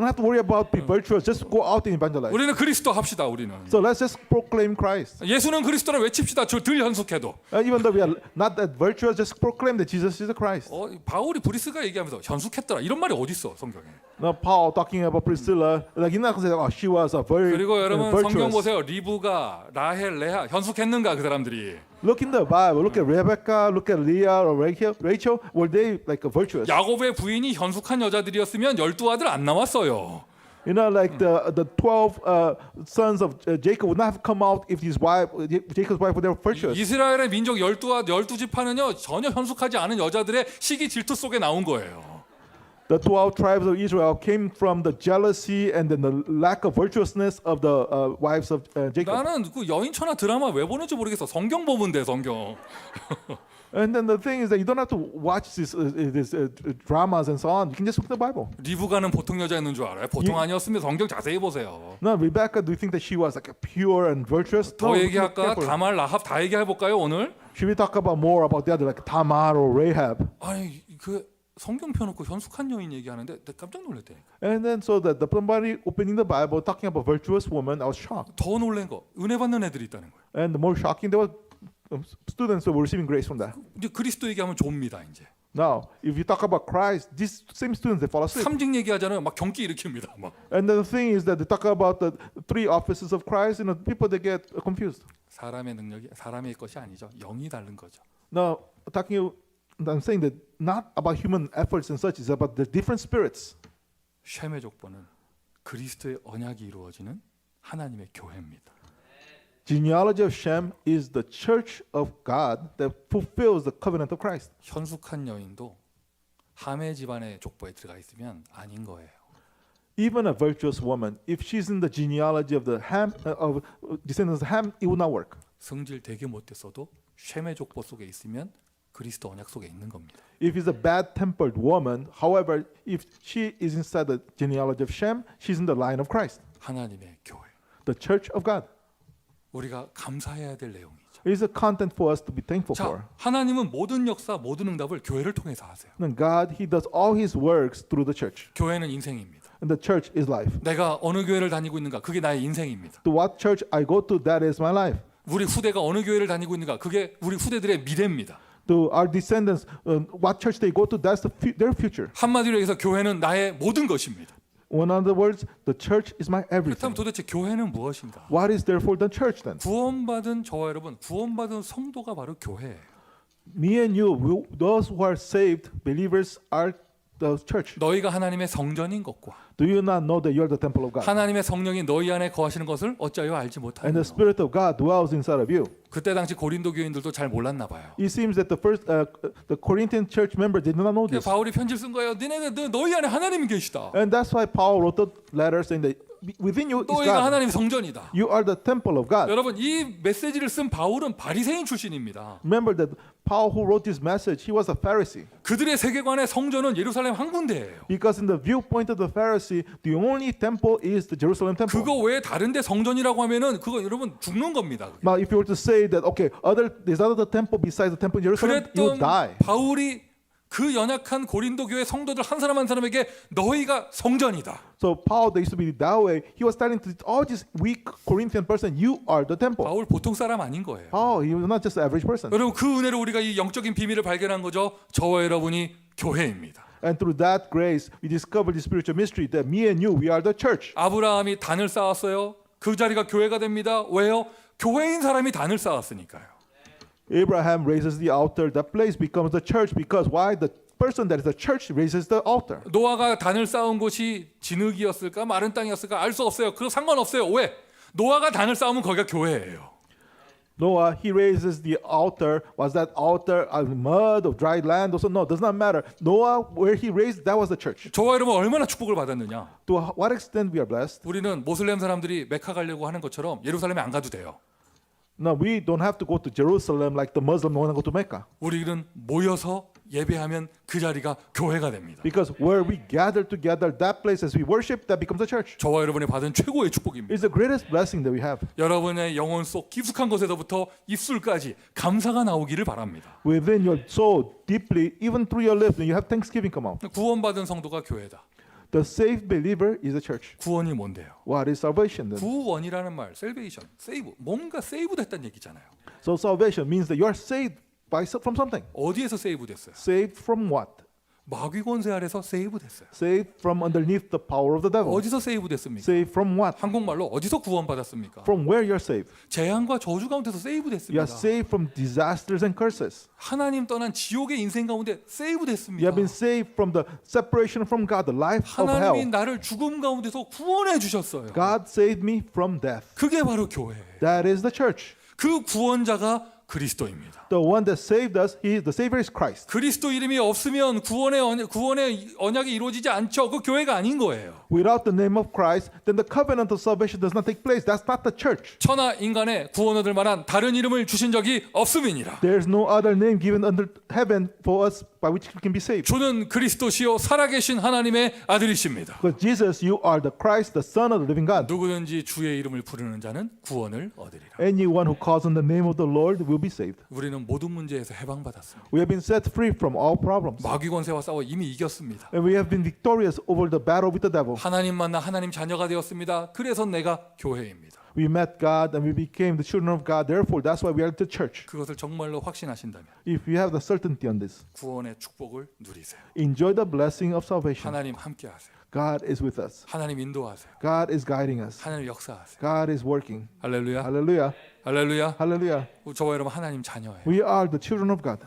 have to worry about be virtuous. Just go out and evangelize. 우리는 그리스도 합시다. 우리는 So let's just proclaim Christ. 예수는 그리스도를 외칩시다. 덜 현숙해도. Even though we are not that virtuous, just proclaim that Jesus is the Christ. 바울이 브리스가 얘기하면서 현숙했더라 이런 말이 어디 있어 성경에? Now Paul talking about Priscilla, like he's not going to say, oh, she was a very 그리고 여러분 성경 virtuous. 보세요. 리브가, 라헬, 레아 현숙했는가 그 사람들이? Look in the Bible. Look at Rebecca. Look at Leah or Rachel. Were they like virtuous? 야곱의 부인이 현숙한 여자들이었으면 12아들 안 나왔어요. You know, like the 12 sons of Jacob would not have come out if Jacob's wife were virtuous. 이스라엘의 민족 12지파는요 전혀 현숙하지 않은 여자들의 시기 질투 속에 나온 거예요. The 12 tribes of Israel came from the jealousy and then the lack of virtuousness of the wives of Jacob. 나는 그 여인천하 드라마 왜 보는지 모르겠어. 성경 보면 돼 성경. And then the thing is that you don't have to watch these dramas and so on. You can just look at the Bible. 리브가는 보통 여자였는 줄 알아요? 보통 아니었으면 성경 자세히 보세요. Now, Rebecca, do you think that she was like a pure and virtuous? 더 No, 얘기할까? careful. 다말, 라합 다 얘기해 볼까요 오늘? Should we talk about more about the other, like Tamar or Rahab? 아니 그 성경 펴놓고 현숙한 여인 얘기하는데 내가 깜짝 놀랐다니까. And then so that somebody opening the Bible talking about virtuous woman, I was shocked. 더 놀란 거 은혜 받는 애들이 있다는 거예요. And the more shocking, there were students who were receiving grace from that. 이제 그리스도 얘기하면 좁니다 이제. Now, if you talk about Christ, these same students they fall asleep. 삼직 얘기하잖아요. 막 경기 일으킵니다. 막. And the thing is that they talk about the three offices of Christ. People they get confused. 사람의 능력이 사람의 것이 아니죠. 영이 다른 거죠. Now, I'm saying that not about human efforts and such. It's about the different spirits. 셈의 족보는 그리스도의 언약이 이루어지는 하나님의 교회입니다. Genealogy of Shem is the church of God that fulfills the covenant of Christ. 현숙한 여인도 함의 집안의 족보에 들어가 있으면 아닌 거예요. Even a virtuous woman, if she's in the genealogy of the Ham of descendants of Ham, it will not work. 성질 되게 못됐어도 셈의 족보 속에 있으면 그리스도 언약 속에 있는 겁니다. If it's a bad-tempered woman, however, if she is inside the genealogy of Shem, she's in the line of Christ, 하나님의 교회. the church of God. 우리가 감사해야 될 내용이죠. It is a content for us to be thankful for. 자, 하나님은 모든 역사, 모든 응답을 교회를 통해서 하세요. And God, He does all His works through the church, 교회는 인생입니다. and the church is life. 내가 어느 교회를 다니고 있는가, 그게 나의 인생입니다. To what church I go to, that is my life. 우리 후대가 어느 교회를 다니고 있는가, 그게 우리 후대들의 미래입니다. To our descendants, what church they go to, that's their future. 한마디로 얘기해서 교회는 나의 모든 것입니다. In other words, the church is my everything. 그렇다면 도대체 교회는 무엇인가? What is therefore the church then? 구원받은 저와 여러분, 구원받은 성도가 바로 교회예요. Me and you, those who are saved believers, are the church. 너희가 하나님의 성전인 것과 Do you not know that you are the temple of God? 하나님의 성령이 너희 안에 거하시는 것을 어찌하여 알지 And 못하느냐? the Spirit of God dwells inside of you. 그때 당시 고린도 교인들도 잘 몰랐나 봐요. It seems that the Corinthian church members did not know 근데 this. 바울이 편지를 쓴 거예요. 너희 안에 하나님이 계시다. And that's why Paul wrote the letter saying that within you is 너희가 God. 하나님의 성전이다. You are the temple of God. 여러분 이 메시지를 쓴 바울은 바리새인 출신입니다. Remember that Paul who wrote this message, he was a Pharisee. 그들의 세계관의 성전은 예루살렘 한 군데예요. Because in the viewpoint of the Pharisee, the only temple is the Jerusalem temple. 그거 외에 다른데 성전이라고 하면은 그거 여러분 죽는 겁니다. Now, if you were to say that, okay, there's other temple besides the temple in Jerusalem, you 그랬던 die. 바울이 그 연약한 고린도 교회 성도들 한 사람 한 사람에게 너희가 성전이다. So Paul, they used to be that way. He was telling to all these weak Corinthian person, you are the temple. 바울 보통 사람 아닌 거예요. Paul, he was not just an average person. 여러분 그 은혜로 우리가 이 영적인 비밀을 발견한 거죠. 저와 여러분이 교회입니다. And through that grace, we discovered the spiritual mystery that me and you, we are the church. 아브라함이 단을 쌓았어요. 그 자리가 교회가 됩니다. 왜요? 교회인 사람이 단을 쌓았으니까요. Abraham raises the altar. That place becomes the church because why? The person that is the church raises the altar. 노아가 단을 쌓은 곳이 진흙이었을까 마른 땅이었을까 알 수 없어요. 그거 상관없어요. 왜? 노아가 단을 쌓으면 거기가 교회예요. Noah, he raises the altar. Was that altar mud or dry land? Also, no, does not matter. Noah, where he raised, that was the church. 저와 여러분 얼마나 축복을 받았느냐? To what extent we are blessed? 우리는 모슬렘 사람들이 메카 가려고 하는 것처럼 예루살렘에 안 가도 돼요. No, we don't have to go to Jerusalem like the Muslim want to go to Mecca. 우리는 모여서 예배하면 그 자리가 교회가 됩니다. Because where we gather together, that place as we worship, that becomes a church. 저와 여러분이 받은 최고의 축복입니다. It's the greatest blessing that we have. 여러분의 영혼 속 깊숙한 곳에서부터 입술까지 감사가 나오기를 바랍니다. Within your soul, deeply, even through your lips, when you have thanksgiving come out. 구원받은 성도가 교회다. The saved believer is the church. 구원이 뭔데요? What is salvation then? 구원이라는 말, salvation, save, 뭔가 세이브됐다는 얘기잖아요. So salvation means that you are saved from something. 어디에서 세이브됐어요? Saved from what? 마귀 권세 아래서 세이브됐어요. Saved from underneath the power of the devil. 어디서 세이브됐습니까? Saved from what? 한국말로 어디서 구원받았습니까? From where you're saved. 재앙과 저주 가운데서 You 세이브됐습니다. are saved from disasters and curses. 하나님 떠난 지옥의 인생 가운데 You 세이브됐습니다. have been saved from the separation from God, the life of 하나님이 hell. 나를 죽음 가운데서 구원해 주셨어요. God saved me from death. 그게 바로 교회예요. That is the church. 그 구원자가 그리스도입니다. The one that saved us, the Savior is Christ. 그리스도 이름이 없으면 구원의 언약이 이루어지지 않죠. 그 교회가 아닌 거예요. Without the name of Christ, then the covenant of salvation does not take place. That's not the church. 천하 인간의 구원 얻을 만한 다른 이름을 주신 적이 없음이니라. There's no other name given under heaven for us by which we can be saved. 주는 그리스도시요 살아계신 하나님의 아들이십니다. Because Jesus, you are the Christ, the Son of the living God. 누구든지 주의 이름을 부르는 자는 구원을 얻으리라. Anyone who calls on the name of the Lord will be saved. 우리는 모든 문제에서 해방받았습니다. We have been set free from all problems. 마귀 권세와 싸워 이미 이겼습니다. And we have been victorious over the battle with the devil. 하나님 만나 하나님 자녀가 되었습니다. 그래서 내가 교회입니다. We met God and we became the children of God. Therefore, that's why we are the church. 그것을 정말로 확신하신다면 If you have the certainty on this, 구원의 축복을 누리세요. enjoy the blessing of salvation. 하나님 함께하세요. God is with us. 하나님 인도하세요. God is guiding us. 하나님 역사하세요. God is working. 할렐루야. Hallelujah. 할렐루야. Hallelujah. 저와 여러분 하나님 자녀예요. We are the children of God.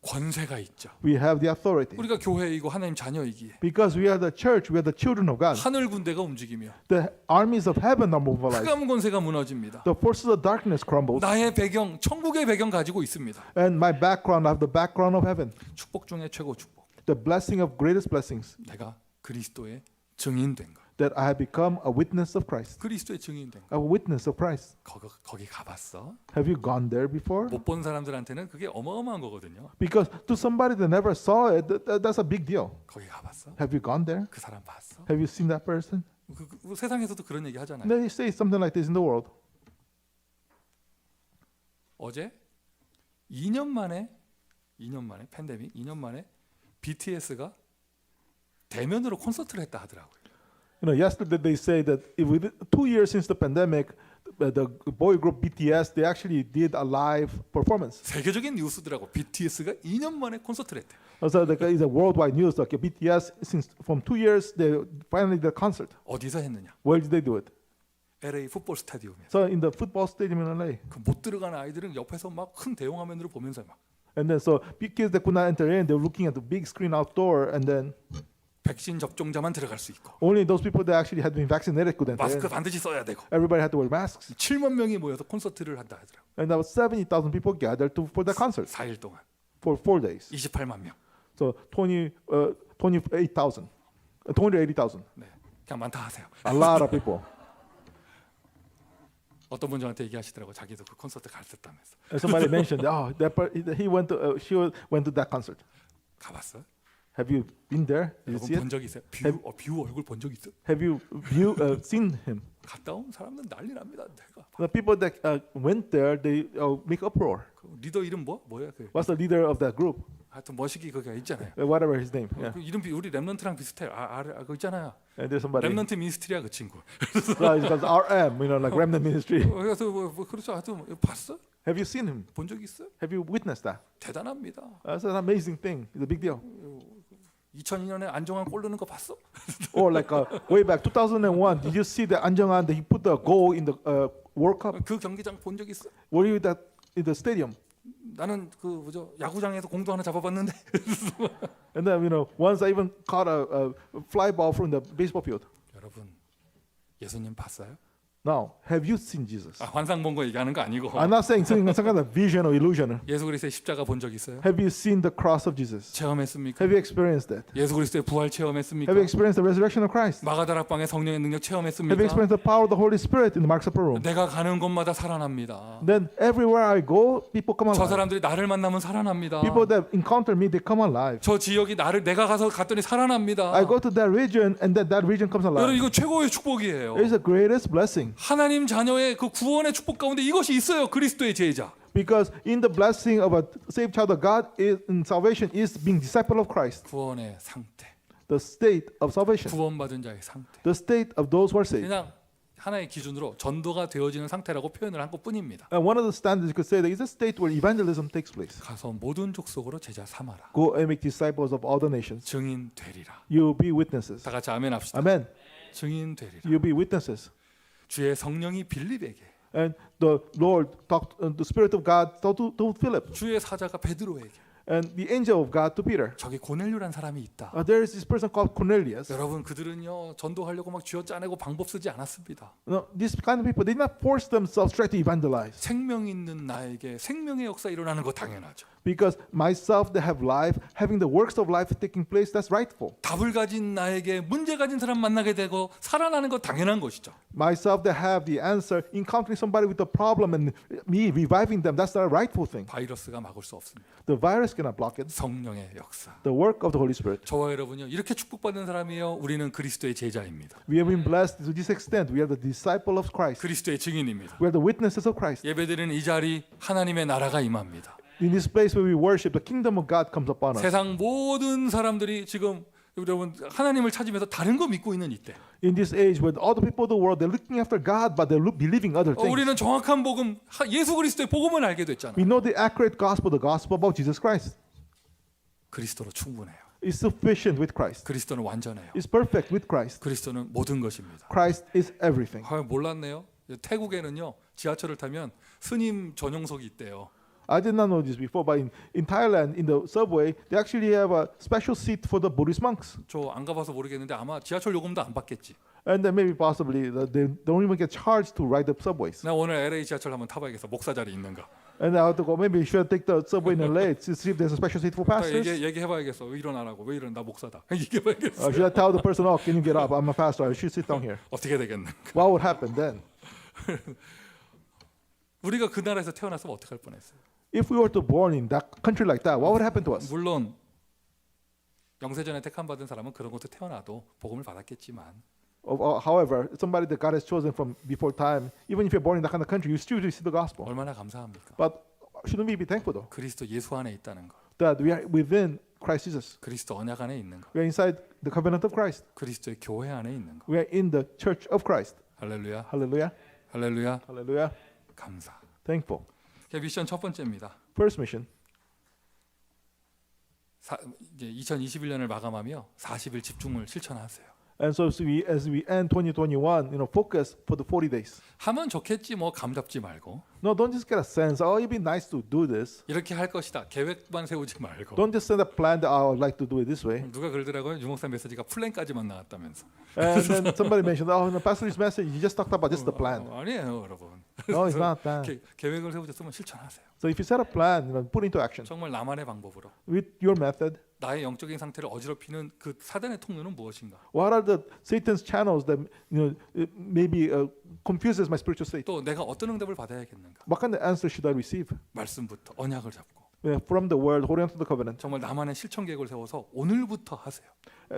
권세가 있죠. We have the authority. 우리가 교회이고 하나님 자녀이기에 Because we are the church, we are the children of God. 하늘 군대가 움직이며 The armies of heaven are mobilized. 흑암 권세가 무너집니다. The forces of darkness crumble. 나의 배경, 천국의 배경 가지고 있습니다. And my background, I have the background of heaven. 축복 중에 최고 축복. The blessing of greatest blessings. 내가 그리스도의 증인된 것. That I have become a witness of Christ. 그리스도의 증인된 것. A witness of Christ. 거기 가봤어? Have you gone there before? 못 본 사람들한테는 그게 어마어마한 거거든요. Because to somebody that never saw it, that's a big deal. 거기 가봤어? Have you gone there? 그 사람 봤어? Have you seen that person? 세상에서도 그런 얘기 하잖아요. They say something like this in the world. 어제 2년 만에 팬데믹 2년 만에 BTS가 대면으로 콘서트를 했다 하더라고요. You know, yesterday they say that within 2 years since the pandemic, the boy group BTS they actually did a live performance. 세계적인 뉴스더라고. BTS가 2년 만에 콘서트를 했대. So it's a worldwide news. Like BTS, since from 2 years, they finally did a concert. 어디서 했느냐? Where did they do it? LA 풋볼 스타디움에서. So in the football stadium in LA. 그 못 들어간 아이들은 옆에서 막 큰 대형 화면으로 보면서 막 And then so big kids that could not enter in, they were looking at the big screen outdoor, and then 백신 접종자만 들어갈 수 있고 only those people that actually had been vaccinated could enter 마스크 in. 반드시 써야 되고 Everybody had to wear masks. 7만 명이 모여서 콘서트를 한다 하더라고. And about 70,000 people gathered for the concert 4일 동안 for 4 days. 28만 명. So 28,000. 280,000. 네, 그냥 많다 하세요. A lot of people. 어떤 분 저한테 얘기하시더라고. 자기도 그 콘서트 갔었다면서. And somebody mentioned, he went to she went to that concert. 가봤어? Have you been there? Did you 여러분 see 본 it? 적 있어요? 뷰 얼굴 본 적 있어? Have you seen him? 갔다 온 사람들 난리 납니다. 내가 The people that went there, they make uproar. 그 리더 이름 뭐야 그? What's the leader of that group? 하여튼 머시기 그게 있잖아요. Whatever his name. Yeah. 그 이름 우리 랩런트랑 비슷해. 그거 있잖아요. And there's somebody. 랩런트 미니스트리야 그 친구. So it's called RM, like remnant ministry. 그래서 뭐 그렇죠. 하여튼 봤어? Have you seen him? 본 적 있어? Have you witnessed that? 대단합니다. That's an amazing thing. It's a big deal. 2002년에 안정환 골 넣는 거 봤어? Or like way back 2001, did you see that Anjong-an that he put the goal in the World Cup? 그 경기장 본 적 있어? Were you in the stadium? 나는 그 뭐죠 야구장에서 공도 하나 잡아봤는데. And then once I even caught a fly ball from the baseball field. 여러분 예수님 봤어요? Now, have you seen Jesus? 환상 본 거 얘기하는 거 아니고 I'm not saying some kind of vision or illusion. 예수 그리스도의 십자가 본 적 있어요? Have you seen the cross of Jesus? 체험했습니까? Have you experienced that? 예수 그리스도의 부활 체험했습니까? Have you experienced the resurrection of Christ? 마가다락방의 성령의 능력 Have you 체험했습니까? experienced the power of the Holy Spirit in the Mark's Upper Room? 내가 가는 곳마다 살아납니다. Then everywhere I go, people come 저 alive. 사람들이 나를 만나면 살아납니다. People that encounter me, they come alive. 저 지역이 내가 가서 갔더니 살아납니다. I go to that region, and then that region comes 여러분 alive. 이거 최고의 축복이에요. It is the greatest blessing. 하나님 자녀의 그 구원의 축복 가운데 이것이 있어요. 그리스도의 제자. Because in the blessing of a saved child of God, in salvation is being disciple of Christ. 구원의 상태. The state of salvation. 구원받은 자의 상태. The state of those who are saved. 그냥 하나의 기준으로 전도가 되어지는 상태라고 표현을 한 것뿐입니다. And one of the standards you could say that is a state where evangelism takes place. 가서 모든 족속으로 제자 삼아라. Go and make disciples of all the nations. 증인 되리라. You'll be witnesses. 다 같이 아멘 합시다. Amen. 증인 되리라. You'll be witnesses. 주의 성령이 빌립에게, And the Lord talked, the Spirit of God talked to Philip, 주의 사자가 베드로에게, and the angel of God to Peter. 저기 고넬료란 사람이 있다. There is this person called Cornelius. 여러분 그들은요 전도하려고 막 쥐어짜내고 방법 쓰지 않았습니다. No, these kind of people, they did not force themselves to try to evangelize. 생명 있는 나에게 생명의 역사 일어나는 거 당연하죠. Because myself, they have life, having the works of life taking place, that's rightful. 답을 가진 나에게 문제 가진 사람 만나게 되고 살아나는 거 당연한 것이죠. Myself, they have the answer, encountering somebody with a problem and me reviving them, that's the rightful thing. 바이러스가 막을 수 없습니다. The virus cannot block it. 성령의 역사. The work of the Holy Spirit. 저와 여러분요 이렇게 축복받는 사람이요 우리는 그리스도의 제자입니다. We have been blessed to this extent. We are the disciple of Christ. 그리스도의 증인입니다. We are the witnesses of Christ. 예배드리는 이 자리 하나님의 나라가 임합니다. In this place where we worship, the kingdom of God comes upon us. 세상 모든 사람들이 지금 여러분 하나님을 찾으면서 다른 거 믿고 있는 이때 In this age where all the people of the world, they're looking after God, but they're believing other things. 우리는 정확한 복음 예수 그리스도의 복음을 알게 됐잖아요. We know the accurate gospel, the gospel about Jesus Christ. 그리스도로 충분해요. Is sufficient with Christ. 그리스도는 완전해요. Is perfect with Christ. 그리스도는 모든 것입니다. Christ is everything. 몰랐네요. 태국에는요 지하철을 타면 스님 전용석이 있대요. I did not know this before, but in Thailand, in the subway, they actually have a special seat for the Buddhist monks. 저 안 가봐서 모르겠는데 아마 지하철 요금도 안 받겠지. And then maybe possibly they don't even get charged to ride the subways. 나 오늘 LA 지하철 한번 타봐야겠어. 목사 자리 있는가? And I have to go, maybe you should take the subway in LA to see if there's a special seat for pastors. 얘기해봐야겠어. 왜 일어나라고? 왜 이런 나 목사다. 얘기해봐야겠어. Should I tell the person, oh, can you get up? I'm a pastor. I should sit down here. 어떻게 되겠는가? What would happen then? 우리가 그 나라에서 태어났으면 어떻게 할 뻔했어요? If we were to born in that country like that, what would happen to us? 물론 영세전에 택함 받은 사람은 그런 것도 태어나도 복음을 받았겠지만 However, somebody that God has chosen from before time, even if you're born in that kind of country, you still receive the gospel. 얼마나 감사합니까? But shouldn't we be thankful though 그리스도 예수 안에 있다는 거, that we are within Christ Jesus? 그리스도 언약 안에 있는 거, We are inside the covenant of Christ. 그리스도의 교회 안에 있는 거. We are in the church of Christ. 할렐루야, Hallelujah. 할렐루야. Hallelujah. 감사. Thankful. 미션 첫 번째입니다. First mission. 이제 2021년을 마감하며 40일 집중을 실천하세요. And so as we end 2021, focus for the 40 days. 하면 좋겠지 뭐 감 잡지 말고 No, don't just get a sense, oh, it'd be nice to do this. 이렇게 할 것이다. 계획만 세우지 말고. Don't just set a plan that I would like to do it this way. 누가 그러더라고요. 유목사 메시지가 플랜까지만 나왔다면서. And then somebody mentioned, oh, in the pastor's message, you just talked about just the plan. 아니에요, 여러분. No, it's not that. 계획을 세우셨으면 실천하세요. So if you set a plan, put into action 정말 나만의 방법으로 with your method. 나의 영적인 상태를 어지럽히는 그 사단의 통로는 무엇인가? What are the Satan's channels that maybe confuses my spiritual state? 또 내가 어떤 응답을 받아야겠는가? What kind of answer should I receive? 말씀부터 언약을 잡고 From the word, holding on to the covenant. 정말 나만의 실천 계획을 세워서 오늘부터 하세요.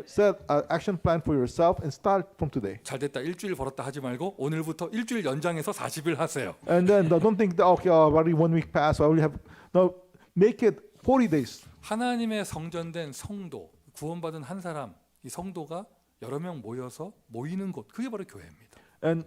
Set an action plan for yourself and start from today. 잘됐다 일주일 벌었다 하지 말고 오늘부터 일주일 연장해서 40일 하세요. And then don't think that okay, already 1 week passed. I only have no. Make it 40 days. 하나님의 성전된 성도, 구원받은 한 사람, 이 성도가 여러 명 모여서 모이는 곳, 그게 바로 교회입니다. And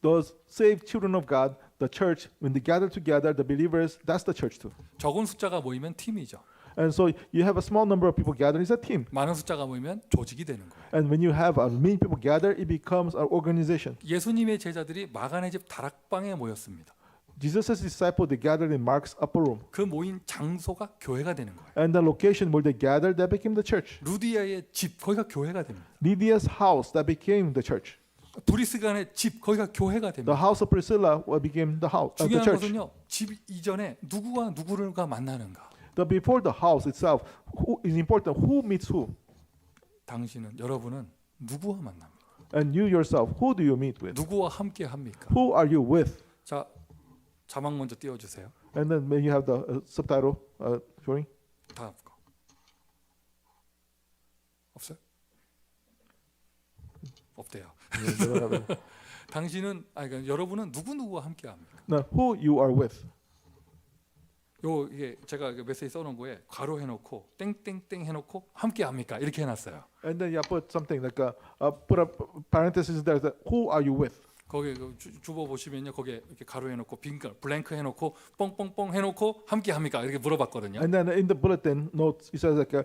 those saved children of God, the church, when they gather together, the believers, that's the church too. 적은 숫자가 모이면 팀이죠. And so you have a small number of people gather, it's a team. 많은 숫자가 모이면 조직이 되는 거예요. And when you have many people gather, it becomes an organization. 예수님의 제자들이 마간의 집 다락방에 모였습니다. Jesus' disciples, they gathered in Mark's upper room. 그 모인 장소가 교회가 되는 거예요. And the location where they gathered, that became the church. 루디아의 집, 거기가 교회가 됩니다. Lydia's house, that became the church. 브리스간의 집 거기가 교회가 The 됩니다. house of Priscilla became the house, the 중요한 church. 것은요. 집 이전에 누구와 누구를가 만나는가. Before the house itself, who is important? Who meets who? 당신은 여러분은 누구와 만납니까? And you yourself, who do you meet with? 누구와 함께 합니까? Who are you with? 자, 자막 먼저 띄워 주세요. And then when you have the subtitle showing. 다음 거. 없어요? 없대요. 당신은 그러니까 여러분은 누구와 함께 합니까? Now, who you are with. 이게 제가 메시지 써놓은 거에 괄호 해놓고 땡땡땡 해놓고 함께 합니까? 이렇게 해놨어요. And then you put something like put a parenthesis there. That, who are you with? 거기 주보 보시면요, 거기에 이렇게 가로 해놓고 빈글 블랭크 해놓고 뻥뻥뻥 해놓고 함께 합니까? 이렇게 물어봤거든요. And then in the bulletin notes, it says like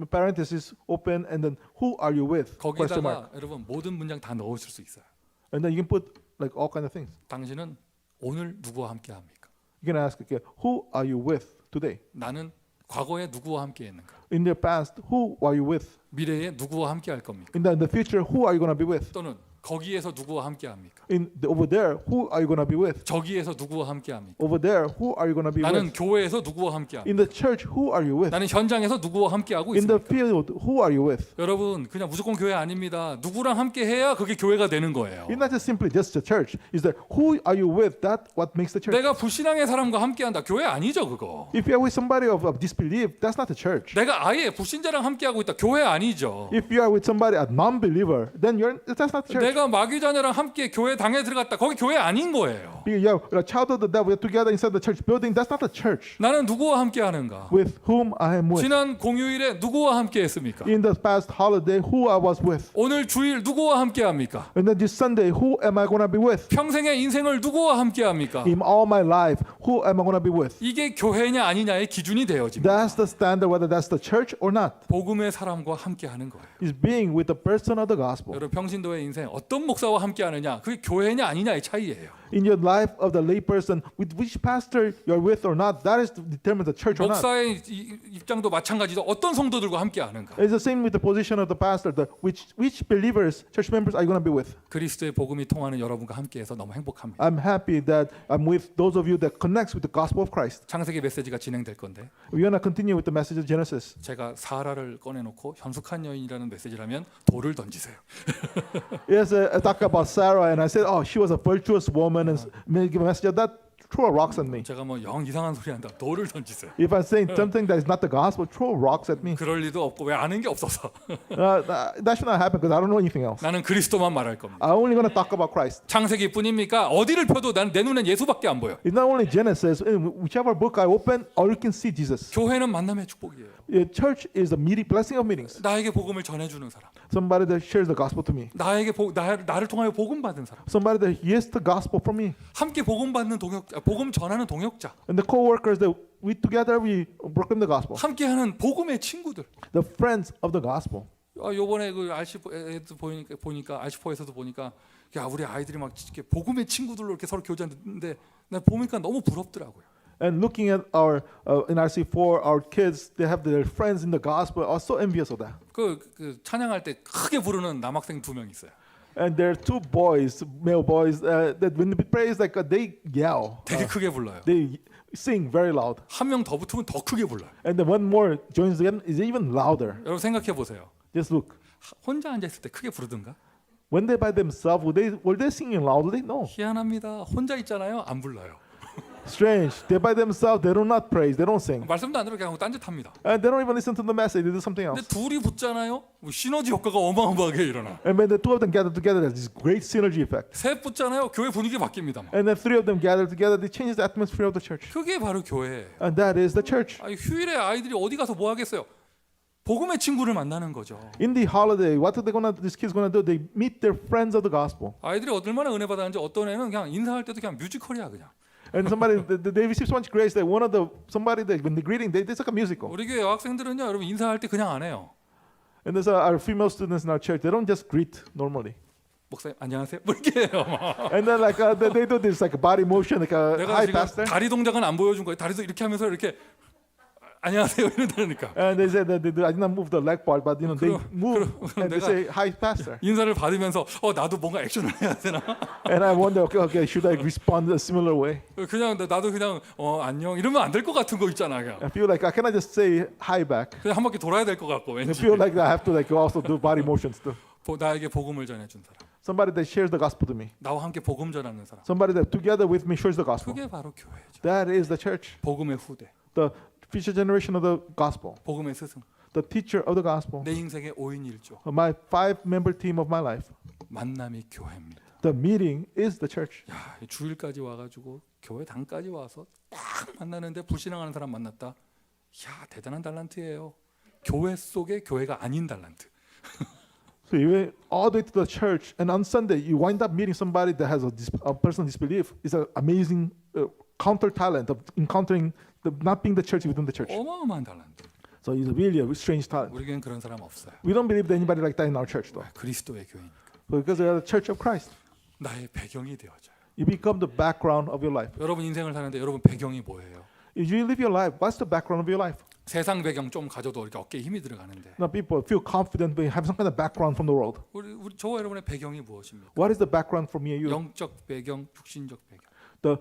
parenthesis open, and then who are you with? Question mark. 거기다가 여러분 모든 문장 다 넣으실 수 있어요. And then you can put like all kind of things. 당신은 오늘 누구와 함께 합니까? You can ask, okay, who are you with today? 나는 과거에 누구와 함께 했는가? In the past, who are you with? 미래에 누구와 함께 할 겁니까? In the future, who are you gonna be with? 또는 거기에서 누구와 함께 합니까? Over there, who are you gonna be with? 저기에서 누구와 함께 합니까? Over there, who are you gonna be 나는 with? 교회에서 누구와 함께 합니까? In the church, who are you with? 나는 현장에서 누구와 함께 하고 In the 있습니까? field, who are you with? 여러분 그냥 무조건 교회 아닙니다. 누구랑 함께 해야 그게 교회가 되는 거예요. It's not just simply just the church. Is that who are you with? That what makes the church. 내가 불신앙의 사람과 함께한다. 교회 아니죠 그거. If you are with somebody of disbelief, that's not the church. 내가 아예 불신자랑 함께하고 있다. 교회 아니죠. If you are with somebody a non-believer, then that's not the church. 내가 마귀자녀랑 함께 교회 당에 들어갔다. 거기 교회 아닌 거예요. You have a child of the devil together inside the church building. That's not the church. 나는 누구와 함께하는가? With whom I am with. 지난 공휴일에 누구와 함께했습니까? In the past holiday, who I was with. 오늘 주일 누구와 함께합니까? And then this Sunday, who am I gonna be with? 평생의 인생을 누구와 함께합니까? In all my life, who am I gonna be with? 이게 교회냐 아니냐의 기준이 되어집니다. That's the standard, whether that's the church or not. 복음의 사람과 함께하는 거예요. Is being with the person of the gospel. 여러분 평신도의 인생 어떤 목사와 함께하느냐 그게 교회냐 아니냐의 차이예요. In your life of the lay person, with which pastor you're with or not, that is to determine the church or not. 목사의 입장도 마찬가지죠. 어떤 성도들과 함께하는가. It's the same with the position of the pastor. Which believers, church members, are you going to be with? 그리스도의 복음이 통하는 여러분과 함께해서 너무 행복합니다. I'm happy that I'm with those of you that connects with the gospel of Christ. 창세기 메시지가 진행될 건데 We're going to continue with the message of Genesis. 제가 사라를 꺼내놓고 현숙한 여인이라는 메시지라면 돌을 던지세요. Yes, I talk about Sarah, and I said, oh, she was a virtuous woman, and give a message of that. Throw rocks at me. 제가 뭐 영 이상한 소리 한다. 돌을 던지세요. If I'm saying something that is not the gospel, throw rocks at me. 그럴 리도 없고 왜 아는 게 없어서. That should not happen because I don't know anything else. 나는 그리스도만 말할 겁니다. I'm only going to talk about Christ. 창세기뿐입니까? 어디를 펴도 내 눈엔 예수밖에 안 보여. It's not only Genesis. In whichever book I open, all you can see Jesus. 교회는 만남의 축복이에요. Church is the blessing of meetings. 나에게 복음을 전해주는 사람. Somebody that shares the gospel to me. 나를 통하여 복음 받은 사람. Somebody that hears the gospel from me. 함께 복음 받는 동역자, 복음 전하는 동역자. And the co-workers that we together we proclaim the gospel. 함께하는 복음의 친구들. The friends of the gospel. 요번에 그 RC4에도 보니까 RC4에서도 보니까 야 우리 아이들이 막 이렇게 복음의 친구들로 이렇게 서로 교제하는데 나 보니까 너무 부럽더라고요. And looking at our in RC4, our kids, they have their friends in the gospel. I was so envious of that. 그 찬양할 때 크게 부르는 남학생 2명 있어요. And there are two boys, male boys, that when they praise, like they yell. 되게 크게 불러요. They sing very loud. 한 명 더 붙으면 더 크게 불러요. And then one more joins them is even louder. 여러분 생각해 보세요. Just look. 혼자 앉아 있을 때 크게 부르든가? When they by themselves, were they singing loudly? No. 희한합니다. 혼자 있잖아요. 안 불러요. Strange. They by themselves, they do not praise, they don't sing. 말씀도 안 들어 그냥 딴짓합니다. And they don't even listen to the message, they do something 근데 else. 둘이 붙잖아요. 시너지 효과가 어마어마하게 일어나. And when the two of them gather together, there's this great synergy effect. 셋 붙잖아요. 교회 분위기 바뀝니다. 막. And then three of them gather together, they change the atmosphere of the church. 그게 바로 교회예요. And that is the church. 휴일에 아이들이 어디 가서 뭐 하겠어요? 복음의 친구를 만나는 거죠. In the holiday, what are these kids gonna do? They meet their friends of the gospel. 아이들이 얼마나 은혜 받았는지 어떤 애는 그냥 인사할 때도 그냥 뮤지컬이야 그냥. And somebody, they receive so much grace that somebody that when they're greeting, it's like a musical. 우리 교회 여학생들은요, 여러분 인사할 때 그냥 안 해요. And there's our female students in our church. They don't just greet normally. 목사님 안녕하세요. 뭐 이렇게 해요. And then like they do this like body motion, like a 내가 hi 지금 pastor. 다리 동작은 안 보여준 거예요. 다리도 이렇게 하면서 이렇게 안녕하세요 이런다니까. And they said that I did not move the leg part, but they move and they 내가- say, "Hi, pastor." 인사를 받으면서 나도 뭔가 액션을 해야 되나? And I wonder, okay, should I respond a similar way? 그냥 나도 그냥 안녕 이러면 안 될 것 같은 거 있잖아. 그냥. I feel like I cannot just say hi back. 그냥 한 바퀴 돌아야 될 것 같고 I 왠지. feel like I have to like also do body motions too. 나에게 복음을 전해준 사람, Somebody that shares the gospel to me. 나와 함께 복음 전하는 사람. Somebody that together with me shares the gospel. 그게 바로 교회죠. That is the church. 복음의 후대, The future generation of the gospel. 복음의 스승. The teacher of the gospel. 내 인생의 5인 1조. My 5-member team of my life. 만남이 교회입니다. The meeting is the church. 야, 주일까지 와가지고 교회 당까지 와서 딱 만나는데 불신앙하는 사람 만났다. 야, 대단한 달란트예요. 교회 속에 교회가 아닌 달란트. So you went all the way to the church, and on Sunday you wind up meeting somebody that has a personal disbelief. It's an amazing counter talent of encountering not being the church within the church. 어마어마한 달란트. So it's really a strange talent. 우리 교회는 그런 사람 없어요. We don't believe that anybody like that in our church, though, 그리스도의 교회니까. because we are the church of Christ. 나의 배경이 되어져요. You become the background of your life. 여러분 인생을 사는데 여러분 배경이 뭐예요? If you live your life, what's the background of your life? 세상 배경 좀 가져도 이렇게 어깨에 힘이 들어가는데 Now people feel confident when you have some kind of background from the world. 우리 저와 여러분의 배경이 무엇입니까? What is the background for me and you? 영적 배경, 육신적 배경. The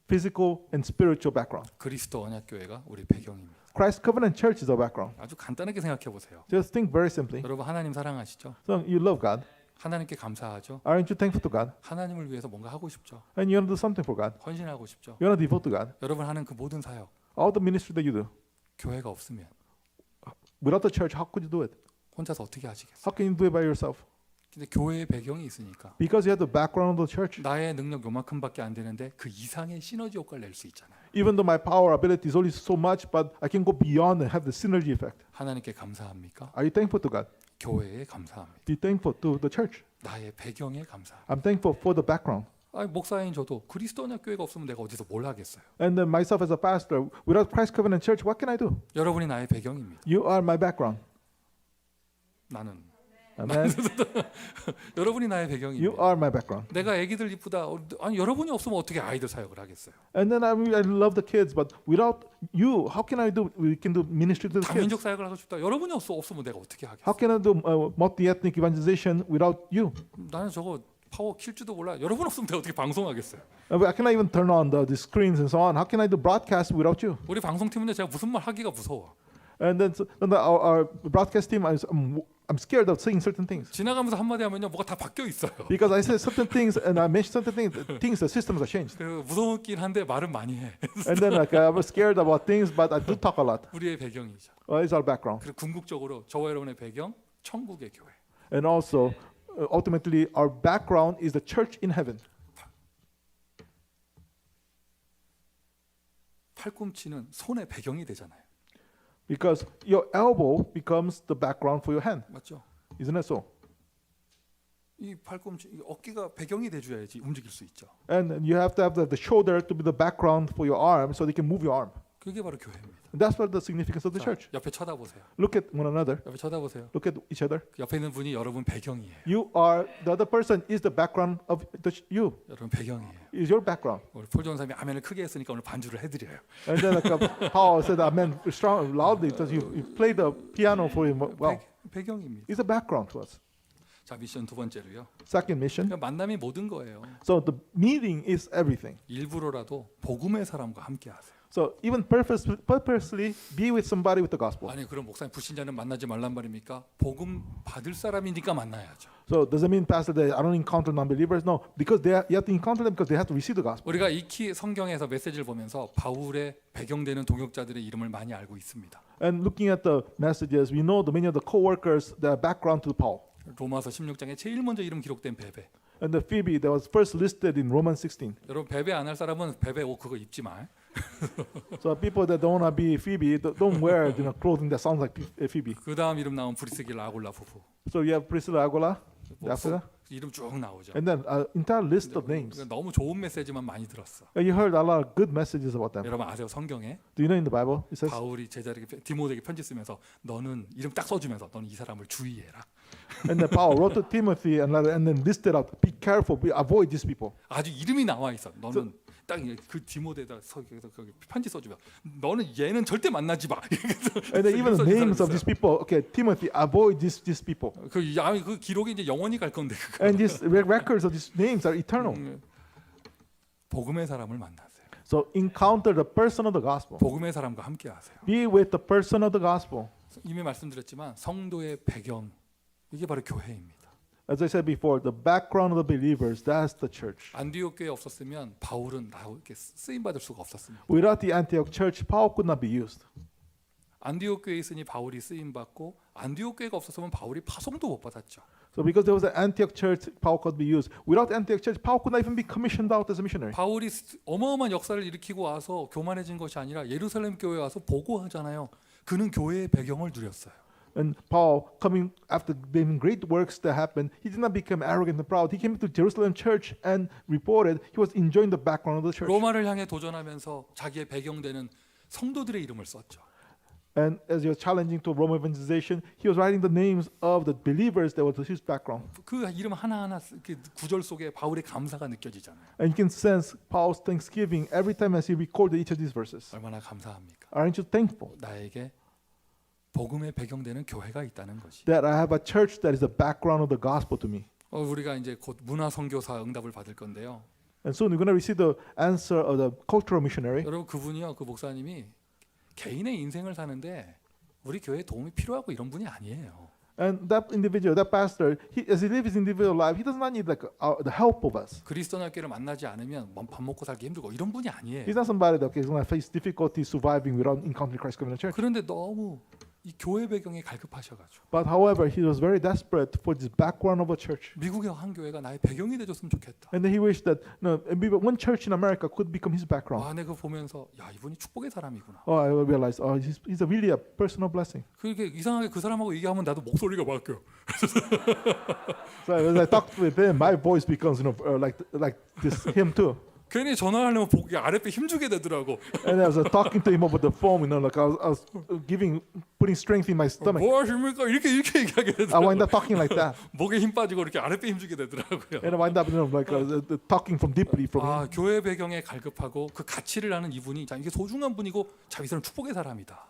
physical and spiritual background. 그리스도 언약 교회가 우리 배경입니다. Christ Covenant Church is our background. 아주 간단하게 생각해 보세요. Just think very simply. 여러분 하나님 사랑하시죠? So you love God. 하나님께 감사하죠? Aren't you thankful to God? 하나님을 위해서 뭔가 하고 싶죠? And you want to do something for God. 헌신하고 싶죠? You want to devote to God. 여러분 하는 그 모든 사역 All the ministry that you do. 교회가 없으면 Without the church, how could you do it? 혼자서 어떻게 하시겠어요? How can you do it by yourself? 근데 교회의 배경이 있으니까 Because you have the background of the church. 나의 능력 요만큼밖에 안 되는데 그 이상의 시너지 효과를 낼 수 있잖아요. Even though my power ability is only so much, but I can go beyond and have the synergy effect. 하나님께 감사합니까? Are you thankful to God? 교회에 감사합니다. Be thankful to the church. 나의 배경에 감사합니다. I'm thankful for the background. 아니, 목사인 저도 그리스도 언약 교회가 없으면 내가 어디서 뭘 하겠어요? And then myself as a pastor, without Christ Covenant Church, what can I do? 여러분이 나의 배경입니다. You are my background. 나는 Amen. 여러분이 나의 You 배경입니다. are my background. 내가 아기들 이쁘다. 아니 여러분이 없으면 어떻게 아이들 사역을 하겠어요? And then I love the kids, but without you, how can I do? We can do ministry to the 다민족 kids. 사역을 하고 싶다. 여러분이 없으면 내가 어떻게 하겠어요? How can I do multi-ethnic evangelization without you? 나는 저거 파워 킬 줄도 몰라. 여러분 없으면 내가 어떻게 방송하겠어요? I cannot even turn on the screens and so on. How can I do broadcast without you? 우리 방송팀인데 제가 무슨 말 하기가 무서워. And then our broadcast team, I'm scared of saying certain things 지나가면서 한마디 하면요 뭐가 다 바뀌어 있어요. because I say certain things and I mention certain things. The systems are changed. 그 무서웠긴 한데 말은 많이 해. And then like I was scared about things, but I do talk a lot. 우리의 배경이죠. It's our background, 그리고 궁극적으로 저와 여러분의 배경 천국의 교회. and also ultimately our background is the church in heaven. 팔꿈치는 손의 배경이 되잖아요. Because your elbow becomes the background for your hand, 맞죠? isn't it so? 이 팔꿈치, 이 어깨가 배경이 돼줘야지 움직일 수 있죠. And you have to have the shoulder to be the background for your arm, so they can move your arm. 그게 바로 교회입니다. And that's what the significance of the 자, church. 옆에 쳐다보세요. Look at one another. 옆에 쳐다보세요. Look at each other. 그 옆에 있는 분이 여러분 배경이에요. You are the other person is the background of you. 여러분 배경이에요. Is your background. 우리 폴 전사님이 아멘을 크게 했으니까 오늘 반주를 해드려요. And then like Paul said, "Amen," strong, loudly, because you play the piano for him well. 배경입니다. It's a background to us. 자 미션 두 번째로요. Second mission. 그러니까 만남이 모든 거예요. So the meeting is everything. 일부러라도 복음의 사람과 함께 하세요. So even purposely be with somebody with the gospel. 아니 그럼 목사님 불신자는 만나지 말란 말입니까? 복음 받을 사람이니까 만나야죠. So does it mean, Pastor, that I don't encounter non-believers? No, because you have to encounter them because they have to receive the gospel. 우리가 익히 성경에서 메시지를 보면서 바울의 배경되는 동역자들의 이름을 많이 알고 있습니다. And looking at the messages, we know the many of the co-workers that are background to Paul. 로마서 16장에 제일 먼저 이름 기록된 베베. And the Phoebe that was first listed in Romans 16. 여러분 베베 안 할 사람은 베베 옷 그거 입지 마. So people that don't want to be Phoebe, don't wear clothing that sounds like Phoebe. 그 다음 이름 나온 브리스길라 아굴라 부부. So you have Priscilla Aguila, 뭐 after that, 이름 쭉 나오죠. and then an entire list of names. 그러니까 너무 좋은 메시지만 많이 들었어. And you heard a lot of good messages about them. 여러분 아세요? 성경에 Do you know in the Bible it says, 바울이 제자에게 디모데에게 편지 쓰면서 너는 이름 딱 써주면서 너는 이 사람을 주의해라. and then Paul wrote to Timothy and then listed out, be careful, avoid these people. 아주 이름이 나와 있어. 너는 딱 그 디모데에다 거기 편지 써주면 너는 얘는 절대 만나지 마. And then even the names of these people. Okay, Timothy, avoid these people. 그 기록이 이제 영원히 갈 건데. And these records of these names are eternal. 복음의 사람을 만나세요. So encounter the person of the gospel. 복음의 사람과 함께 하세요. Be with the person of the gospel. 이미 말씀드렸지만 성도의 배경 이게 바로 교회입니다. As I said before, the background of the believers, that's the church. 안디옥 교회 없었으면 바울은 이렇게 쓰임 받을 수가 없었습니다. Without the Antioch church, Paul could not be used. 안디옥 교회에 있으니 바울이 쓰임 받고 안디옥 교회가 없었으면 바울이 파송도 못 받았죠. So because there was an Antioch church, Paul could be used. Without the Antioch church, Paul could not even be commissioned out as a missionary. 바울이 어마어마한 역사를 일으키고 와서 교만해진 것이 아니라 예루살렘 교회에 와서 보고하잖아요. 그는 교회의 배경을 누렸어요. And Paul, coming after the great works that happened, he did not become arrogant and proud. He came to Jerusalem church and reported he was enjoying the background of the church. 로마를 향해 도전하면서 자기의 배경되는 성도들의 이름을 썼죠. And as he was challenging to Roman evangelization, he was writing the names of the believers that were his background. 그 이름 하나하나 이렇게 구절 속에 바울의 감사가 느껴지잖아요. And you can sense Paul's thanksgiving every time as he recorded each of these verses. 얼마나 감사합니까? Aren't you thankful 나에게 복음의 배경되는 교회가 있다는 것이. that I have a church that is the background of the gospel to me? 우리가 이제 곧 문화 선교사 응답을 받을 건데요. And soon we're going to receive the answer of the cultural missionary. 여러분 그분이요, 그 목사님이 개인의 인생을 사는데 우리 교회에 도움이 필요하고 이런 분이 아니에요. And that individual, that pastor, as he lives his individual life, he does not need like the help of us. 그리스도인교회를 만나지 않으면 밥 먹고 살기 힘들고 이런 분이 아니에요. He's not somebody that is going to face difficulty surviving without encountering Christ Covenant Church. 그런데 너무 이 교회 배경에 갈급하셔가지고 But however, he was very desperate for this background of a church. 미국의 한 교회가 나의 배경이 돼줬으면 좋겠다. And then he wished that one church in America could become his background. 와, 내가 보면서 야 이분이 축복의 사람이구나. Oh, I realized, he's really a personal blessing. 그렇게 이상하게 그 사람하고 얘기하면 나도 목소리가 바뀌어. So as I talked with him, my voice becomes like this him too. 괜히 전화하려면 보기 아랫배 힘주게 되더라고. And as I was talking to him over the phone, like I was putting strength in my stomach. 뭐 하십니까? 이렇게 얘기하게 I 되더라고. wind up talking like that, 목에 힘 빠지고 이렇게 아랫배 힘주게 되더라고요. and I wind up talking from deeply from 아, him. 교회 배경에 갈급하고 그 가치를 아는 이분이 자 이게 소중한 분이고 자 이 사람 축복의 사람이다.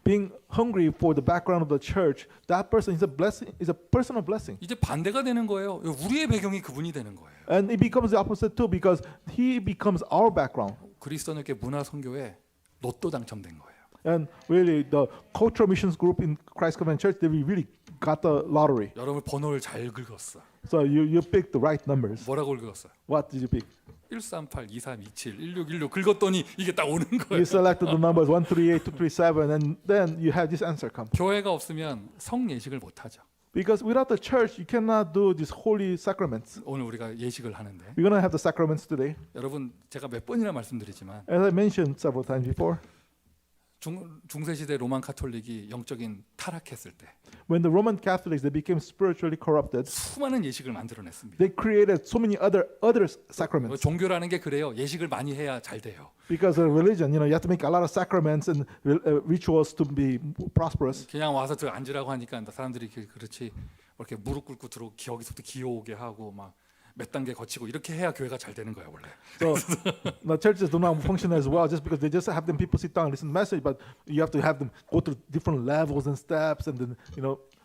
Being hungry for the background of the church, that person is a blessing, is a person of blessing. 이제 반대가 되는 거예요. 우리의 배경이 그분이 되는 거예요. And it becomes the opposite too, because he becomes our background. 그리스도인께 문화 선교에 로또 당첨된 거예요. And really, the cultural missions group in Christ Covenant Church, they really got the lottery. 여러분 번호를 잘 긁었어. So you picked the right numbers. 뭐라고 긁었어요? What did you pick? 138, 23, 27, 16, 16 긁었더니 이게 딱 오는 거예요. You selected the numbers 138, 237, and then you had this answer come. 교회가 없으면 성예식을 못 하죠. Because without the church, you cannot do these holy sacraments. 오늘 우리가 예식을 하는데 We're going to have the sacraments today. 여러분 제가 몇 번이나 말씀드리지만 As I mentioned several times before, 중세 시대 로만 카톨릭이 영적인 타락했을 때 when the Roman Catholics, they became spiritually corrupted, 수많은 예식을 만들어냈습니다. they created so many other sacraments. 종교라는 게 그래요. 예식을 많이 해야 잘 돼요. Because of religion, you have to make a lot of sacraments and rituals to be prosperous. 그냥 와서 저 앉으라고 하니까 사람들이 그렇지 이렇게 무릎 꿇고 들어 여기서부터 기어오게 하고 막 몇 단계 거치고 이렇게 해야 교회가 잘 되는 거예요 원래. So the churches do not function as well just because they just have them people sit down and listen to the message, but you have to have them go through different levels and steps, and then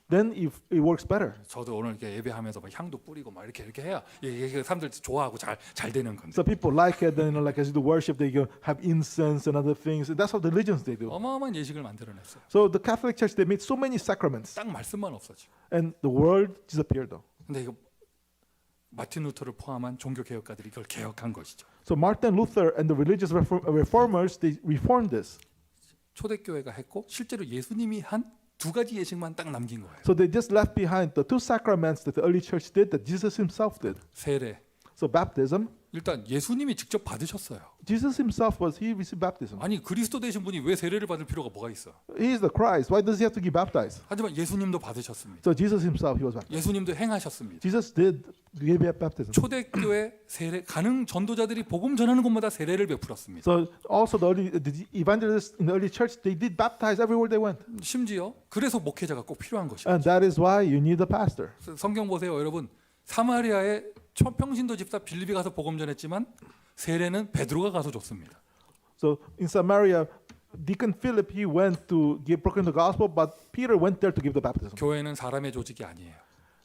then it works better. 저도 오늘 이렇게 예배하면서 막 향도 뿌리고 막 이렇게 해야 이게 사람들 좋아하고 잘 되는 건데. So people like it, then like as you do worship, they have incense and other things. That's how the religions they do. 어마어마한 예식을 만들어냈어요. So the Catholic Church, they made so many sacraments, 딱 말씀만 없어지고. and the word disappeared though. 근데 이거 마틴 루터를 포함한 종교 개혁가들이 이걸 개혁한 것이죠. So Martin Luther and the religious reformers, they reformed this. 초대교회가 했고 실제로 예수님이 한 두 가지 예식만 딱 남긴 거예요. So they just left behind the two sacraments that the early church did, that Jesus himself did. 세례. So baptism, 일단 예수님이 직접 받으셨어요. Jesus himself he received baptism. 아니 그리스도 되신 분이 왜 세례를 받을 필요가 뭐가 있어? He is the Christ. Why does he have to get baptized? 하지만 예수님도 받으셨습니다. So Jesus himself, he was baptized. 예수님도 행하셨습니다. Jesus did give baptism. 초대교회 세례 가능 전도자들이 복음 전하는 곳마다 세례를 베풀었습니다. So also the evangelists in the early church, they did baptize everywhere they went. 심지어 그래서 목회자가 꼭 필요한 것이죠. And that is why you need a pastor. 성경 보세요, 여러분. 사마리아의 평신도 집사 빌립이 가서 복음 전했지만 세례는 베드로가 가서 줬습니다. So in Samaria, Deacon Philip he went to proclaim the gospel, but Peter went there to give the baptism. 교회는 사람의 조직이 아니에요.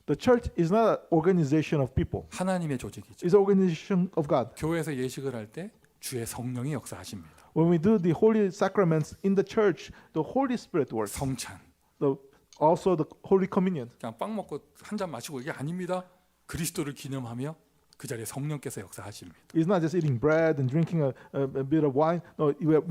The church is not an organization of people; 하나님의 조직이죠. it's an organization of God. 교회에서 예식을 할 때 주의 성령이 역사하십니다. When we do the holy sacraments in the church, the Holy Spirit works. 성찬. Also the Holy Communion. 그냥 빵 먹고 한 잔 마시고 이게 아닙니다. 그리스도를 기념하며 그 자리에 성령께서 역사하십니다. It's not just eating bread and drinking a bit of wine. No, we are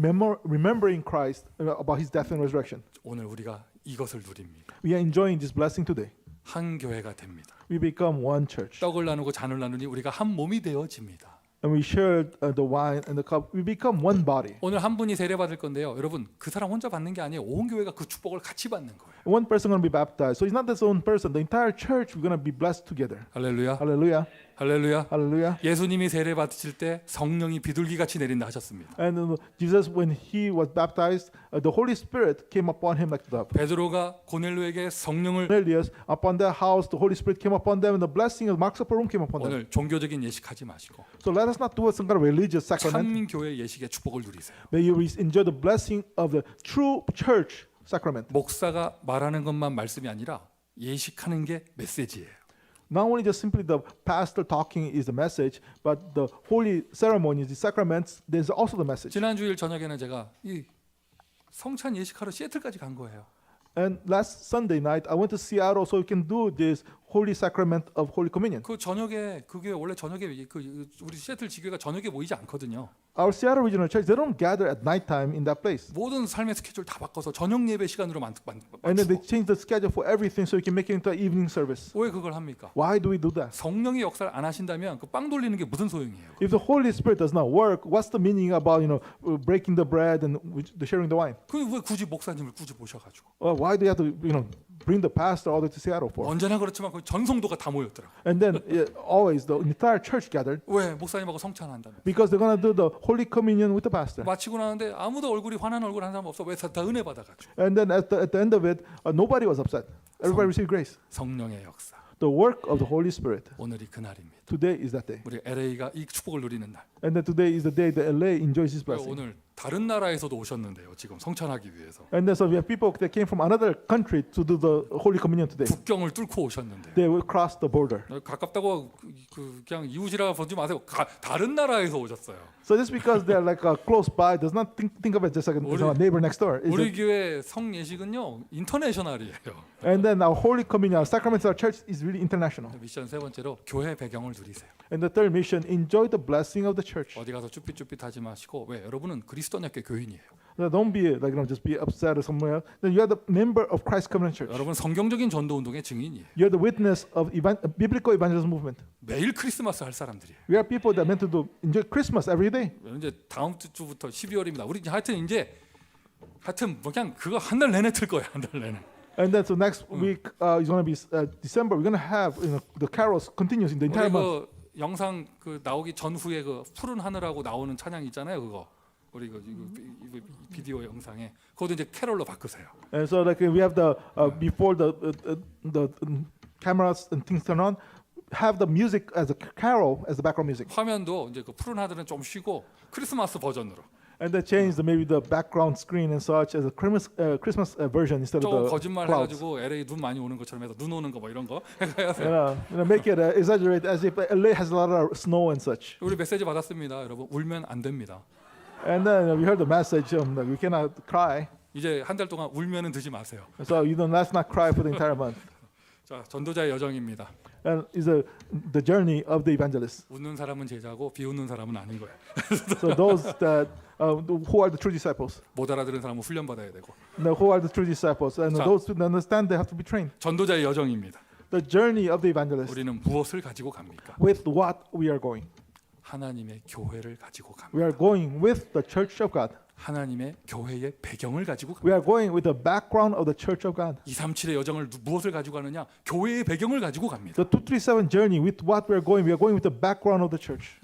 remembering Christ about His death and resurrection. 오늘 우리가 이것을 누립니다. We are enjoying this blessing today. 한 교회가 됩니다. We become one church. 떡을 나누고 잔을 나누니 우리가 한 몸이 되어집니다. And we share the wine and the cup. We become one body. 오늘 한 분이 세례 받을 건데요. 여러분 그 사람 혼자 받는 게 아니에요. 온 교회가 그 축복을 같이 받는 거예요. One person going to be baptized. So it's not this one person. The entire church we're going to be blessed together. 할렐루야. Hallelujah. 할렐루야. Hallelujah. 예수님이 세례 받으실 때 성령이 비둘기 같이 내린다 하셨습니다. And Jesus, when he was baptized, the Holy Spirit came upon him like a dove. 베드로가 고넬료에게 성령을 Cornelius, upon their house, the Holy Spirit came upon them, and the blessing of Mark's upper room came upon them. 오늘 종교적인 예식하지 마시고 So let us not do some kind of religious sacrament. 참 교회 예식의 축복을 누리세요. May you enjoy the blessing of the true church sacrament. 목사가 말하는 것만 말씀이 아니라 예식하는 게 메시지예요. Not only just simply the pastor talking is the message, but the holy ceremonies, the sacraments, there's also the message. 지난 주일 저녁에는 제가 이 성찬 예식하러 시애틀까지 간 거예요. And last Sunday night, I went to Seattle so we can do this holy sacrament of Holy Communion. 그 저녁에 그게 원래 저녁에 그 우리 시애틀 지교회가 저녁에 모이지 않거든요. Our Seattle Regional Church, they don't gather at nighttime in that place. 모든 삶의 스케줄 다 바꿔서 저녁 예배 시간으로 And then they 맞추고. change the schedule for everything so we can make it into an evening service. 왜 그걸 합니까? Why do we do that? 성령이 역사를 안 하신다면 그 빵 돌리는 게 무슨 소용이에요? If the Holy Spirit does not work, what's the meaning about breaking the bread and the sharing the wine? 그 왜 굳이 목사님을 굳이 모셔가지고? Why do you have to bring the pastor all the way to Seattle for? 언제나 그렇지만 거기 전 성도가 다 모였더라고. And then always the entire church gathered 왜 목사님하고 성찬한다면? because they're gonna do the Holy Communion with the pastor. 마치고 나는데 아무도 얼굴이 화난 얼굴 한 사람 없어. 왜 다 은혜 받아가지고? And then at the end of it, nobody was upset. Everybody received grace. 성령의 역사. The work of the Holy Spirit. 오늘이 그날입니다. Today is that day. 우리 LA가 이 축복을 누리는 날. And then today is the day that LA enjoys His blessing. 오늘 다른 나라에서도 오셨는데요. 지금 성찬하기 위해서 And then so we have people that came from another country to do the Holy Communion today. 국경을 뚫고 오셨는데 They will cross the border. 가깝다고 그냥 이웃이라 보지 마세요. 다른 나라에서 오셨어요. So just because they're like close by, does not think of it just like a neighbor next door. 우리 교회 성 예식은요 인터내셔널이에요. And then our Holy Communion, our sacraments, our church is really international. 미션 세 번째로 교회 배경을 누리세요. And the third mission, enjoy the blessing of the church. 어디 가서 쭈삣쭈삣하지 마시고 왜 여러분은 그리스도인의 교인이에요. Don't be like just be upset or somewhere. Then you are the member of Christ Covenant Church. 여러분 성경적인 전도 운동의 증인이에요. You are the witness of biblical evangelism movement. 매일 크리스마스 할 사람들이에요. We are people that are meant to enjoy Christmas every day. 이제 다음 주부터 12월입니다. 우리 하여튼 뭐 그냥 그거 한 달 내내 틀 거야. 한 달 내내. And then so next week is going to be December. We're going to have the carols continuous in the entire 우리 month. 그 영상 그 나오기 전후에 그 푸른 하늘하고 나오는 찬양 있잖아요. 그거 우리 이거 비디오 영상에 그것도 이제 캐롤로 바꾸세요. And so like we have the before the cameras and things turn on, have the music as a carol as the background music. 화면도 이제 그 푸른 하늘은 좀 쉬고 크리스마스 버전으로. And they change maybe the background screen and such as a Christmas version instead 좀 of the 거짓말 clouds. 해가지고 LA 눈 많이 오는 것처럼 해서 눈 오는 거 뭐 이런 거. Make it exaggerate as if LA has a lot of snow and such. 우리 메시지 받았습니다, 여러분. 울면 안 됩니다. And then we heard the message that we cannot cry. 이제 한 달 동안 울면은 드지 마세요. So let's not cry for the entire month. 자, 전도자의 여정입니다. And is the journey of the evangelist. 웃는 사람은 제자고 비웃는 사람은 아닌 거예요. So those that who are the true disciples, 못 알아들은 사람은 훈련 받아야 되고. who are the true disciples, and 자, those who understand they have to be trained. 전도자의 여정입니다. The journey of the evangelist. 우리는 무엇을 가지고 갑니까? With what we are going. 하나님의 교회를 가지고 갑니다. We are going with the church of God. 하나님의 교회의 배경을 가지고 We 갑니다. are going with the background of the church of God. 237의 여정을 무엇을 가지고 가느냐? 교회의 배경을 가지고 갑니다. The 237 journey, with what we are going with the background of the church.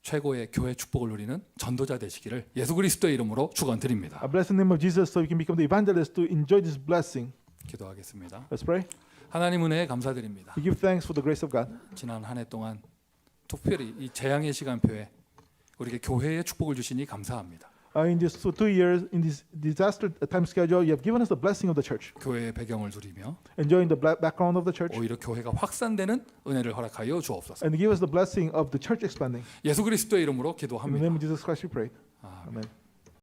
최고의 교회 축복을 누리는 전도자 되시기를 예수 그리스도의 이름으로 축원드립니다. I bless the name of Jesus so we can become the evangelist to enjoy this blessing. 기도하겠습니다. Let's pray. 하나님 은혜에 감사드립니다. We give thanks for the grace of God. 지난 한 해 동안 특별히 이 재앙의 시간표에 우리에게 교회의 축복을 주시니 감사합니다. In these 2 years, in this disaster time schedule, you have given us the blessing of the church, 교회의 배경을 누리며 enjoying the background of the church, 오히려 교회가 확산되는 은혜를 허락하여 주옵소서. and give us the blessing of the church expanding. 예수 그리스도의 이름으로 In the 기도합니다. name of Jesus Christ, we pray. 아멘. Amen.